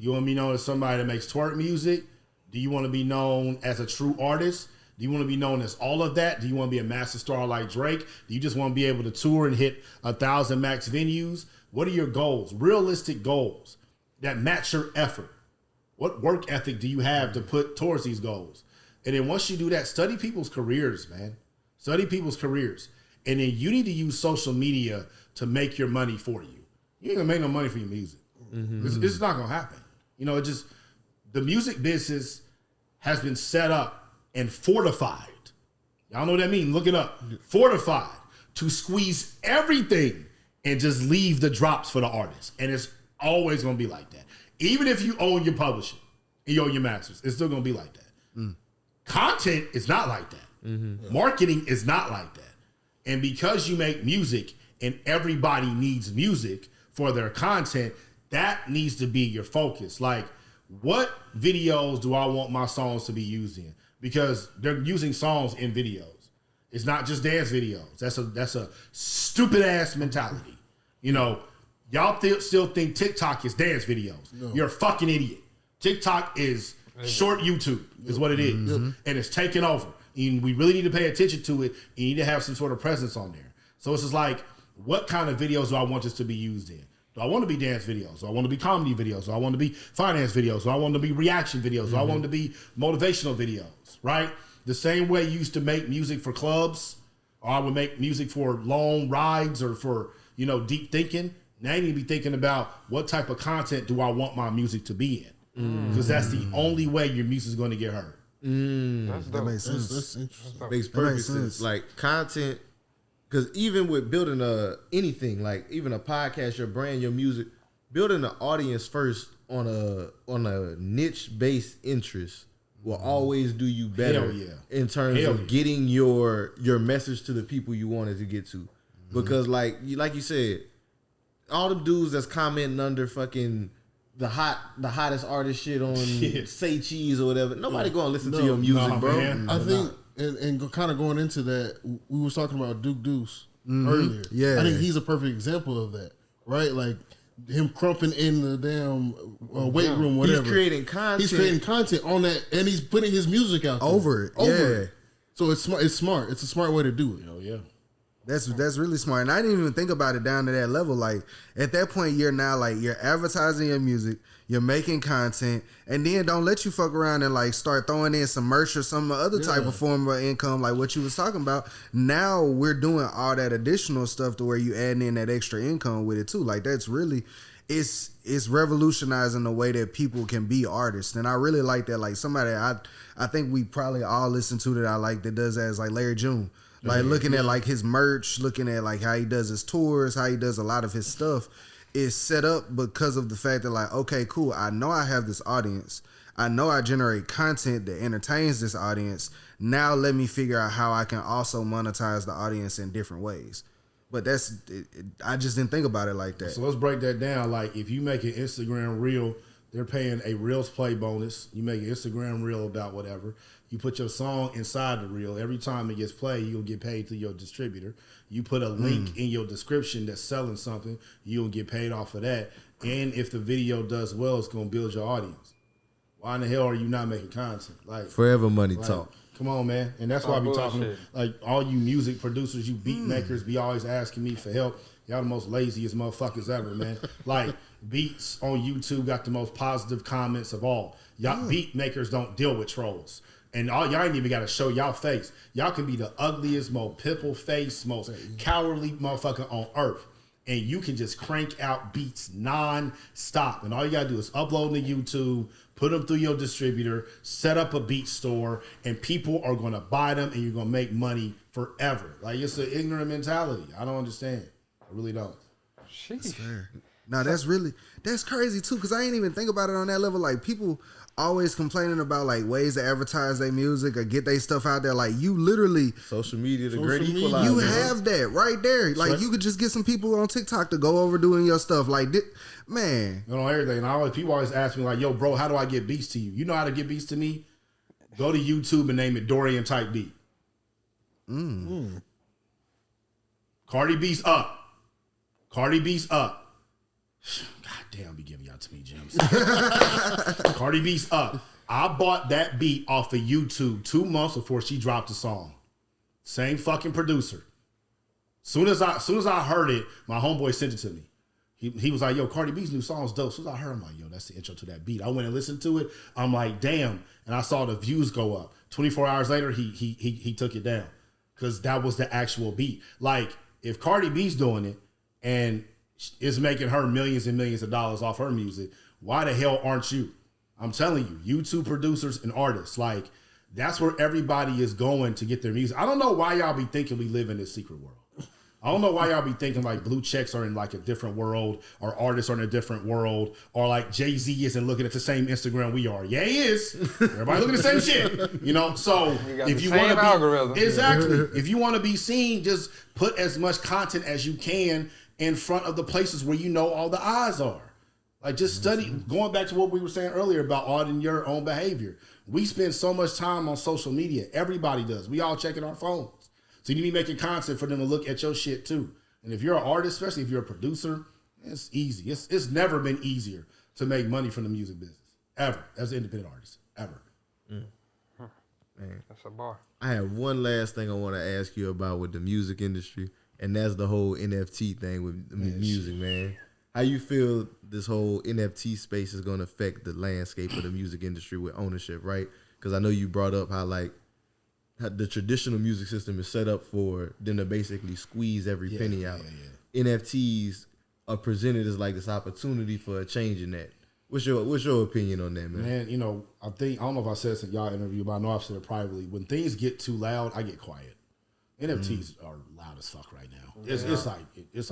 You want to be known as somebody that makes twerk music? Do you want to be known as a true artist? Do you want to be known as all of that? Do you want to be a massive star like Drake? Do you just want to be able to tour and hit 1,000 max venues? What are your goals? Realistic goals that match your effort. What work ethic do you have to put towards these goals? And then once you do that, study people's careers, man. Study people's careers. And then you need to use social media to make your money for you. You ain't gonna make no money for your music. It's not gonna happen. You know, the music business has been set up and fortified. Y'all know what that means? Look it up. Fortified to squeeze everything and just leave the drops for the artist. And it's always gonna be like that. Even if you own your publishing and you own your masters, it's still gonna be like that. Content is not like that. Marketing is not like that. And because you make music and everybody needs music for their content, that needs to be your focus. Like, what videos do I want my songs to be used in? Because they're using songs in videos. It's not just dance videos. That's a stupid ass mentality. You know, y'all still think TikTok is dance videos. No. You're a fucking idiot. TikTok is short YouTube, is what it is. And it's taking over. And we really need to pay attention to it. You need to have some sort of presence on there. So it's just like, what kind of videos do I want this to be used in? Do I want to be dance videos? Do I want to be comedy videos? Do I want to be finance videos? Do I want to be reaction videos? Do I want to be motivational videos, right? The same way you used to make music for clubs, or I would make music for long rides or for, you know, deep thinking. Now you need to be thinking about what type of content do I want my music to be in? Because that's the only way your music is going to get heard. That makes sense. That's interesting. Makes perfect sense. Like content, because even with building anything, like even a podcast, your brand, your music, building an audience first on a niche based interest will always do you better in terms of getting your message to the people you wanted to get to. Because like you said, all the dudes that's commenting under fucking the hottest artist shit on Say Cheese or whatever, nobody gonna listen to your music, bro. Man. I think, and kind of going into that, we was talking about Duke Deuce earlier. Yeah, I think he's a perfect example of that, right? Like him crumping in the damn weight room, whatever. He's creating content on that, and he's putting his music out there. Over it. So it's smart. It's smart. It's a smart way to do it. Oh yeah. That's really smart. And I didn't even think about it down to that level. Like at that point, you're now like you're advertising your music, you're making content, and then don't let you fuck around and like start throwing in some merch or some other type of form of income, like what you was talking about. Now we're doing all that additional stuff to where you adding in that extra income with it too. Like that's really, it's revolutionizing the way that people can be artists. And I really like that. Like somebody I think we probably all listen to that I like that does that is like Larry June. Like looking at like his merch, looking at like how he does his tours, how he does a lot of his stuff is set up because of the fact that like, okay, cool. I know I have this audience. I know I generate content that entertains this audience. Now let me figure out how I can also monetize the audience in different ways. But I just didn't think about it like that. So let's break that down. Like if you make an Instagram reel, they're paying a Reels play bonus. You make an Instagram reel about whatever. You put your song inside the reel. Every time it gets played, you'll get paid to your distributor. You put a link in your description that's selling something, you'll get paid off of that. And if the video does well, it's going to build your audience. Why in the hell are you not making content? Like forever money talk. Come on, man. And that's why I be talking, like all you music producers, you beat makers be always asking me for help. Y'all the most laziest motherfuckers ever, man. Like beats on YouTube got the most positive comments of all. Y'all beat makers don't deal with trolls. And y'all ain't even got to show y'all face. Y'all can be the ugliest, most pimple face, most cowardly motherfucker on earth. And you can just crank out beats non-stop. And all you got to do is upload them to YouTube, put them through your distributor, set up a beat store, and people are going to buy them and you're going to make money forever. Like, it's an ignorant mentality. I don't understand. I really don't. That's fair. Now, that's crazy, too, because I ain't even think about it on that level. Like, people always complaining about like ways to advertise their music or get their stuff out there. Like you literally social media, the great equalizer. You have that right there. Like you could just get some people on TikTok to go over doing your stuff. Like man, you know everything. And people always ask me like, "Yo, bro, how do I get beats to you?" You know how to get beats to me? Go to YouTube and name it Dorian type beat. Cardi B's up. Cardi B's up. God damn, be giving y'all to me, James. Cardi B's up. I bought that beat off of YouTube 2 months before she dropped the song. Same fucking producer. Soon as I heard it, my homeboy sent it to me. He was like, yo, Cardi B's new song's dope. As soon as I heard it, I'm like, yo, that's the intro to that beat. I went and listened to it. I'm like, damn. And I saw the views go up. 24 hours later, he took it down. Because that was the actual beat. Like, if Cardi B's doing it and is making her millions and millions of dollars off her music, why the hell aren't you? I'm telling you, YouTube producers and artists, like, that's where everybody is going to get their music. I don't know why y'all be thinking we live in this secret world. I don't know why y'all be thinking like blue checks are in like a different world or artists are in a different world or like Jay-Z isn't looking at the same Instagram we are. Yeah, he is. Everybody looking at the same shit. You know, so if you want to be algorithm. Exactly. If you want to be seen, just put as much content as you can in front of the places where you know all the eyes are. Like just study, going back to what we were saying earlier about auditing your own behavior. We spend so much time on social media. Everybody does. We all checking our phones. So you need to be making content for them to look at your shit too. And if you're an artist, especially if you're a producer, it's easy. It's never been easier to make money from the music business. Ever. As an independent artist. Ever. Man, that's a bar. I have one last thing I want to ask you about with the music industry, and that's the whole NFT thing with music, man. How you feel this whole NFT space is going to affect the landscape of the music industry with ownership, right? Because I know you brought up how the traditional music system is set up for them to basically squeeze every penny out. NFTs are presented as like this opportunity for a change in that. What's your opinion on that, man? Man, you know, I don't know if I said this in y'all interview, but I know I've said it privately. When things get too loud, I get quiet. NFTs are loud as fuck right now. It's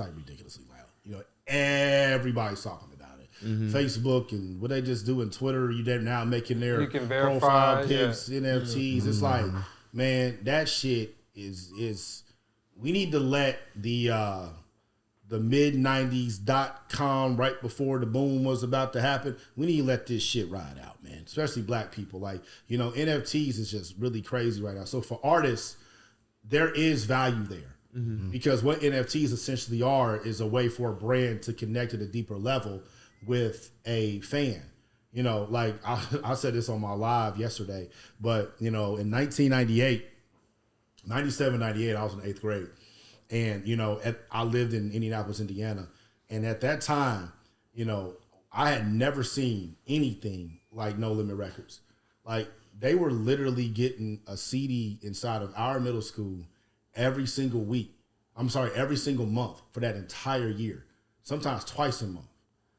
like ridiculously loud. You know, everybody's talking about it. Facebook and what they just do in Twitter, they're now making their profile pics, NFTs. It's like, man, that shit is we need to let the mid-90s.com right before the boom was about to happen. We need to let this shit ride out, man, especially black people. Like, you know, NFTs is just really crazy right now. So for artists, there is value there because what NFTs essentially are is a way for a brand to connect at a deeper level with a fan. You know, like I said this on my live yesterday, but, you know, in 97, 98, I was in 8th grade. And, you know, I lived in Indianapolis, Indiana. And at that time, you know, I had never seen anything like No Limit Records. Like, they were literally getting a CD inside of our middle school every single month for that entire year, sometimes twice a month.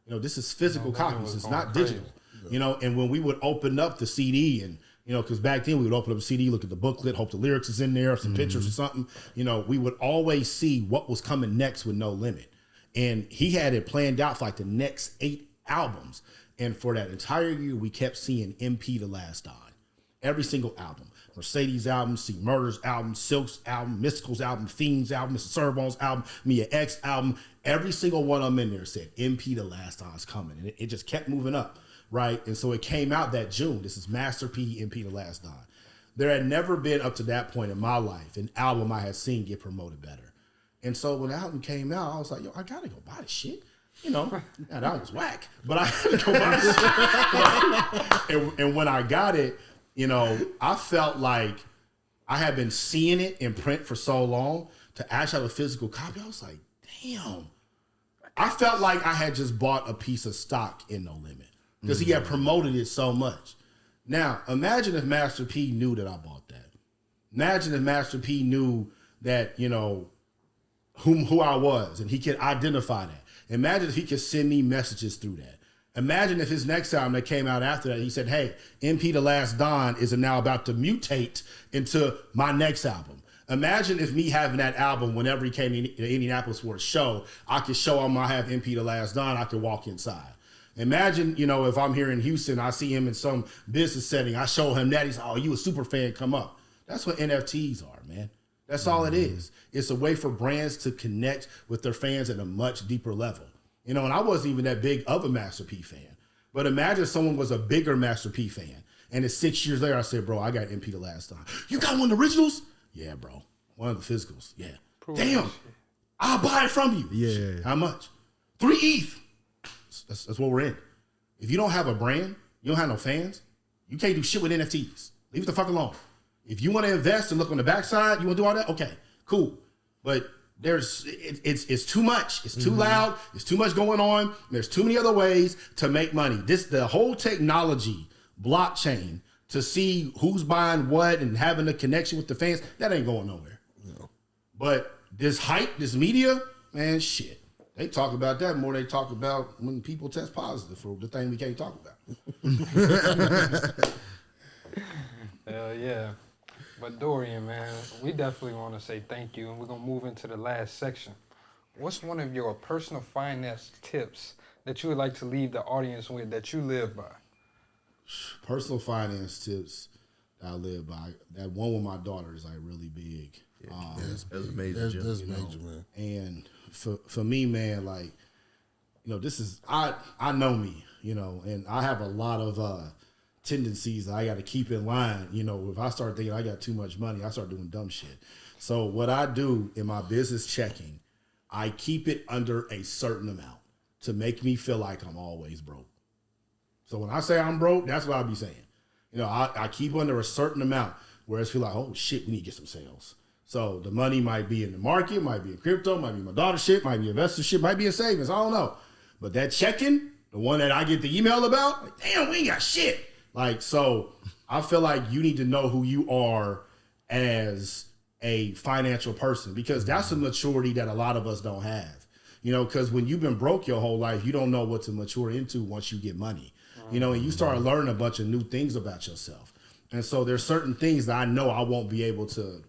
You know, this is physical copies. It's not digital. You know, and when we would open up the CD and, you know, because back then we would open up the CD, look at the booklet, hope the lyrics is in there, some pictures or something. You know, we would always see what was coming next with No Limit. And he had it planned out for like the next 8 albums. And for that entire year, we kept seeing MP The Last Don. Every single album. Mercedes album, C Murder's album, Silk's album, Mystical's album, Fiend's album, Mr. Servo's album, Mia X album. Every single one of them in there said MP The Last Don's coming. And it just kept moving up. Right. And so it came out that June. This is Master P, MP The Last Don. There had never been up to that point in my life an album I had seen get promoted better. And so when the album came out, I was like, yo, I got to go buy this shit. You know, that was whack. But I had to go buy this shit. And when I got it, you know, I felt like I had been seeing it in print for so long to actually have a physical copy. I was like, damn. I felt like I had just bought a piece of stock in No Limit. Because he had promoted it so much. Now, imagine if Master P knew that I bought that. Imagine if Master P knew that, you know, who I was and he could identify that. Imagine if he could send me messages through that. Imagine if his next album that came out after that, he said, hey, MP The Last Don is now about to mutate into my next album. Imagine if me having that album whenever he came to Indianapolis for a show, I could show him I have MP The Last Don, I could walk inside. Imagine, you know, if I'm here in Houston, I see him in some business setting, I show him that, he's like, oh, you a super fan, come up. That's what NFTs are, man. That's all it is. It's a way for brands to connect with their fans at a much deeper level. You know, and I wasn't even that big of a Master P fan. But imagine someone was a bigger Master P fan. And it's 6 years later, I said, bro, I got MP The Last Time. You got one of the originals? Yeah, bro. One of the physicals. Yeah. Damn. I'll buy it from you. Yeah. How much? 3 ETH. That's what we're in. If you don't have a brand, you don't have no fans, You can't do shit with NFTs. Leave it the fuck alone. If you want to invest and look on the backside, you want to do all that? Okay, cool. But it's too much. It's too loud. It's too much going on. There's too many other ways to make money. The whole technology, blockchain, to see who's buying what and having a connection with the fans, that ain't going nowhere. No. But this hype, this media, man, shit. They talk about that more than they talk about when people test positive for the thing we can't talk about. Hell yeah. But Dorian, man, we definitely want to say thank you, and we're going to move into the last section. What's one of your personal finance tips that you would like to leave the audience with that you live by? Personal finance tips that I live by. That one with my daughter is like really big. Yeah, that's major. That's major, man. And for me, man, like, this is I know me, and I have a lot of tendencies that I got to keep in line. If I start thinking I got too much money, I start doing dumb shit. So what I do in my business checking, I keep it under a certain amount to make me feel like I'm always broke. So when I say I'm broke, that's what I'll be saying. I keep under a certain amount where it's feel like, oh shit, we need to get some sales. So the money might be in the market, might be in crypto, might be my daughter shit, might be investor shit, might be in savings. I don't know. But that checking, the one that I get the email about, like, damn, we ain't got shit. Like, so I feel like you need to know who you are as a financial person, because that's a maturity that a lot of us don't have. Because when you've been broke your whole life, you don't know what to mature into once you get money. And you start learning a bunch of new things about yourself. And so there's certain things that I know I won't be able to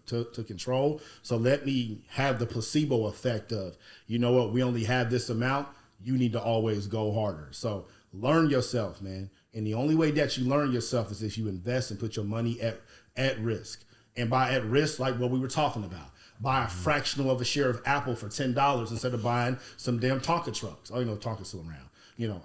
control. So let me have the placebo effect of, you know what, we only have this amount. You need to always go harder. So learn yourself, man. And the only way that you learn yourself is if you invest and put your money at risk. And by at risk, like what we were talking about, buy a fractional of a share of Apple for $10 instead of buying some damn Tonka trucks. Oh, Tonka's still around.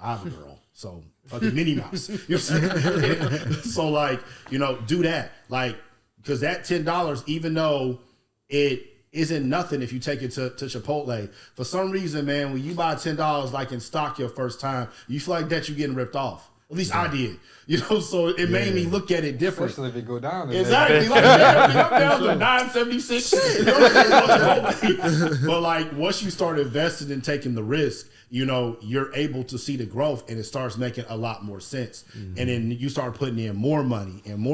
I have a girl, so fucking Minnie Mouse. You know what I'm saying? So like, do that. Like, because that $10, even though it isn't nothing if you take it to Chipotle, for some reason, man, when you buy $10 like in stock your first time, you feel like that you're getting ripped off. At least I did. So it made me look at it different. Especially if it go down. Exactly. Like, I'm down to 976. But like once you start investing and taking the risk, you're able to see the growth, and it starts making a lot more sense. And then you start putting in more money. And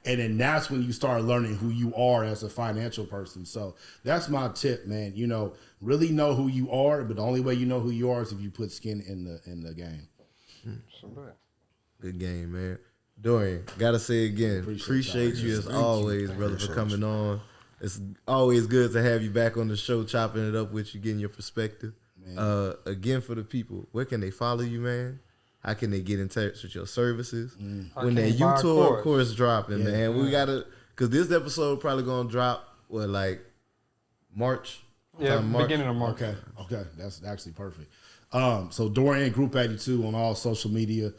then that's when you start learning who you are as a financial person. So that's my tip, man. Really know who you are, but the only way you know who you are is if you put skin in the game. Good game, man. Dorian, gotta say again, appreciate you as always, brother, for coming on. It's always good to have you back on the show, chopping it up with you, getting your perspective. Again, for the people, where can they follow you, man? How can they get in touch with your services? When that YouTube course dropping, man, we gotta, because this episode probably gonna drop like March. Yeah, beginning of March. Okay, that's actually perfect. So Dorian Group 82 on all social media.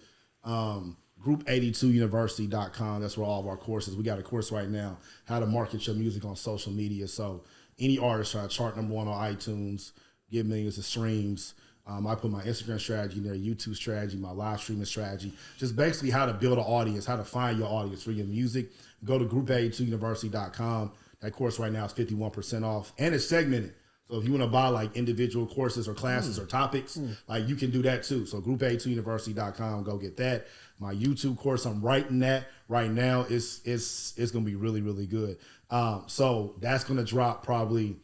Group82university.com. That's where all of our courses. We got a course right now, how to market your music on social media. So any artist try to chart #1 on iTunes, get millions of streams. I put my Instagram strategy in there, YouTube strategy, my live streaming strategy, just basically how to build an audience, how to find your audience for your music. Go to group82university.com. That course right now is 51% off, and it's segmented. So if you want to buy like individual courses or classes or topics, like you can do that too. So group82university.com, go get that. My YouTube course, I'm writing that right now. It's going to be really, really good. So that's going to drop probably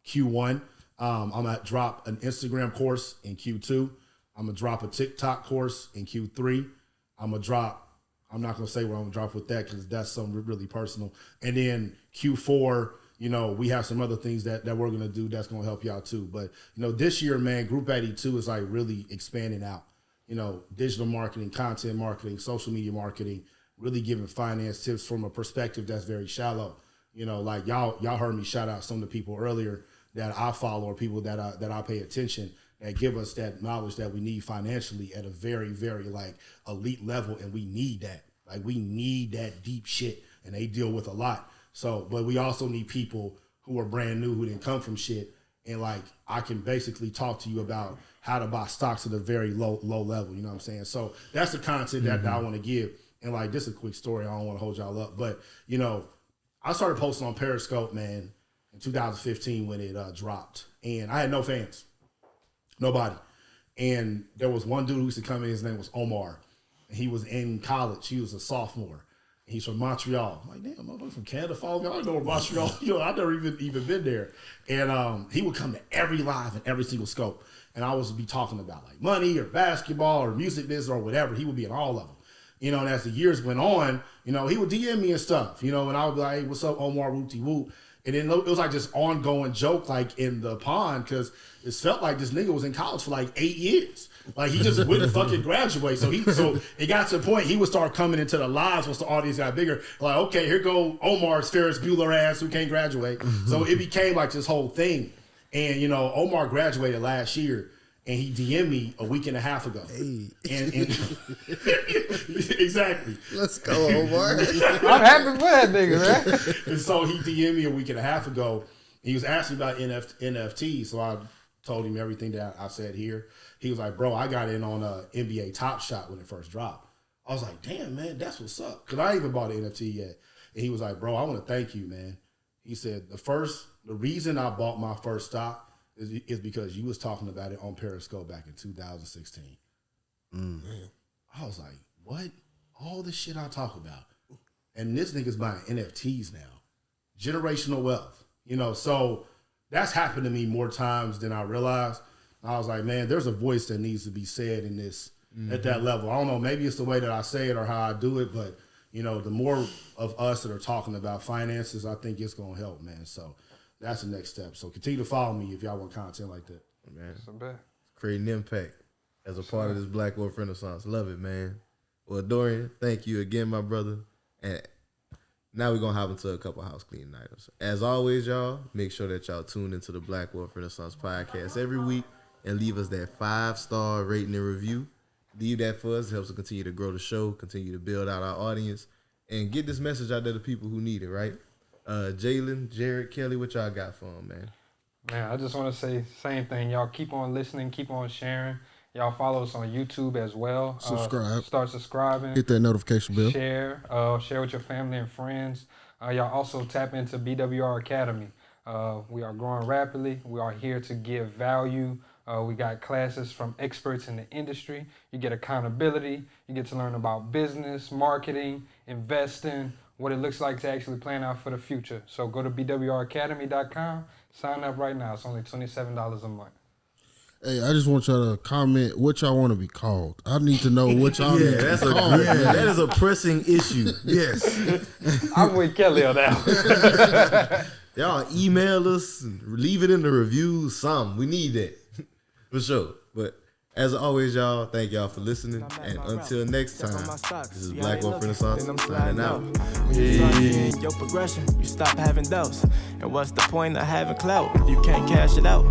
Q1. I'm going to drop an Instagram course in Q2. I'm going to drop a TikTok course in Q3. I'm not going to say what I'm going to drop with that because that's something really personal. And then Q4, we have some other things that we're going to do that's going to help you out too. But, this year, man, Group 82 is like really expanding out. Digital marketing, content marketing, social media marketing, really giving finance tips from a perspective that's very shallow. Like y'all heard me shout out some of the people earlier that I follow or people that I pay attention that give us that knowledge that we need financially at a very, very like elite level. And we need that. Like we need that deep shit, and they deal with a lot. So, but we also need people who are brand new, who didn't come from shit. And like, I can basically talk to you about how to buy stocks at a very low level. You know what I'm saying? So that's the content that I want to give. And like, this is a quick story. I don't want to hold y'all up, but you know, I started posting on Periscope, man, in 2015 when it dropped, and I had no fans, nobody. And there was one dude who used to come in. His name was Omar, and he was in college. He was a sophomore. He's from Montreal. I'm like, damn, motherfuckers from Canada follow me. I don't know where Montreal. You know, I've never even been there. And he would come to every live and every single scope. And I would be talking about like money or basketball or music business or whatever. He would be in all of them. You know, and as the years went on, you know, he would DM me and stuff. You know, and I would be like, hey, what's up, Omar, wooty whoop. And then it was like this ongoing joke, like in the pond, because it felt like this nigga was in college for like 8 years. Like he just wouldn't fucking graduate. So it got to the point he would start coming into the lives once the audience got bigger. Like, okay, here go Omar's Ferris Bueller ass who can't graduate. So it became like this whole thing. And you know, Omar graduated last year. And he DM'd me a week and a half ago. Hey. And exactly. Let's go, Omar. I'm happy for that nigga, man. And so he DM'd me a week and a half ago. He was asking about NFT. So I told him everything that I said here. He was like, bro, I got in on NBA Top Shot when it first dropped. I was like, damn, man, that's what's up. Because I ain't even bought an NFT yet. And he was like, bro, I want to thank you, man. He said, the reason I bought my first stock is because you was talking about it on Periscope back in 2016. I was like, what? All the shit I talk about. And this nigga's buying NFTs now. Generational wealth. You know, so that's happened to me more times than I realized. I was like, man, there's a voice that needs to be said in this at that level. I don't know, maybe it's the way that I say it or how I do it, but you know, the more of us that are talking about finances, I think it's gonna help, man. So that's the next step. So continue to follow me if y'all want content like that. Man, creating impact as a part of this Black Wolf Renaissance. Love it, man. Well, Dorian, thank you again, my brother. And now we're going to hop into a couple house cleaning items. As always, y'all, make sure that y'all tune into the Black Wolf Renaissance podcast every week and leave us that 5-star rating and review. Leave that for us. It helps us continue to grow the show, continue to build out our audience, and get this message out there to people who need it, right? Jalen, Jared, Kelly, what y'all got for them, man? Man, I just want to say same thing. Y'all keep on listening, keep on sharing. Y'all follow us on YouTube as well. Subscribe. Start subscribing. Hit that notification bell. Share with your family and friends. Y'all also tap into BWR Academy. We are growing rapidly. We are here to give value. We got classes from experts in the industry. You get accountability. You get to learn about business, marketing, investing, what it looks like to actually plan out for the future. So go to bwracademy.com. Sign up right now. It's only $27 a month. Hey, I just want y'all to comment what y'all want to be called. I need to know what y'all need to be called. That is a pressing issue. Yes. I'm with Kelly on that. Y'all email us, leave it in the reviews, something. We need that. For sure. But as always, y'all, thank y'all for listening. And until next time, this is Black Wolf Renaissance signing out. When you start seeing your progression, you stop having doubts. And what's the point of having clout if you can't cash it out?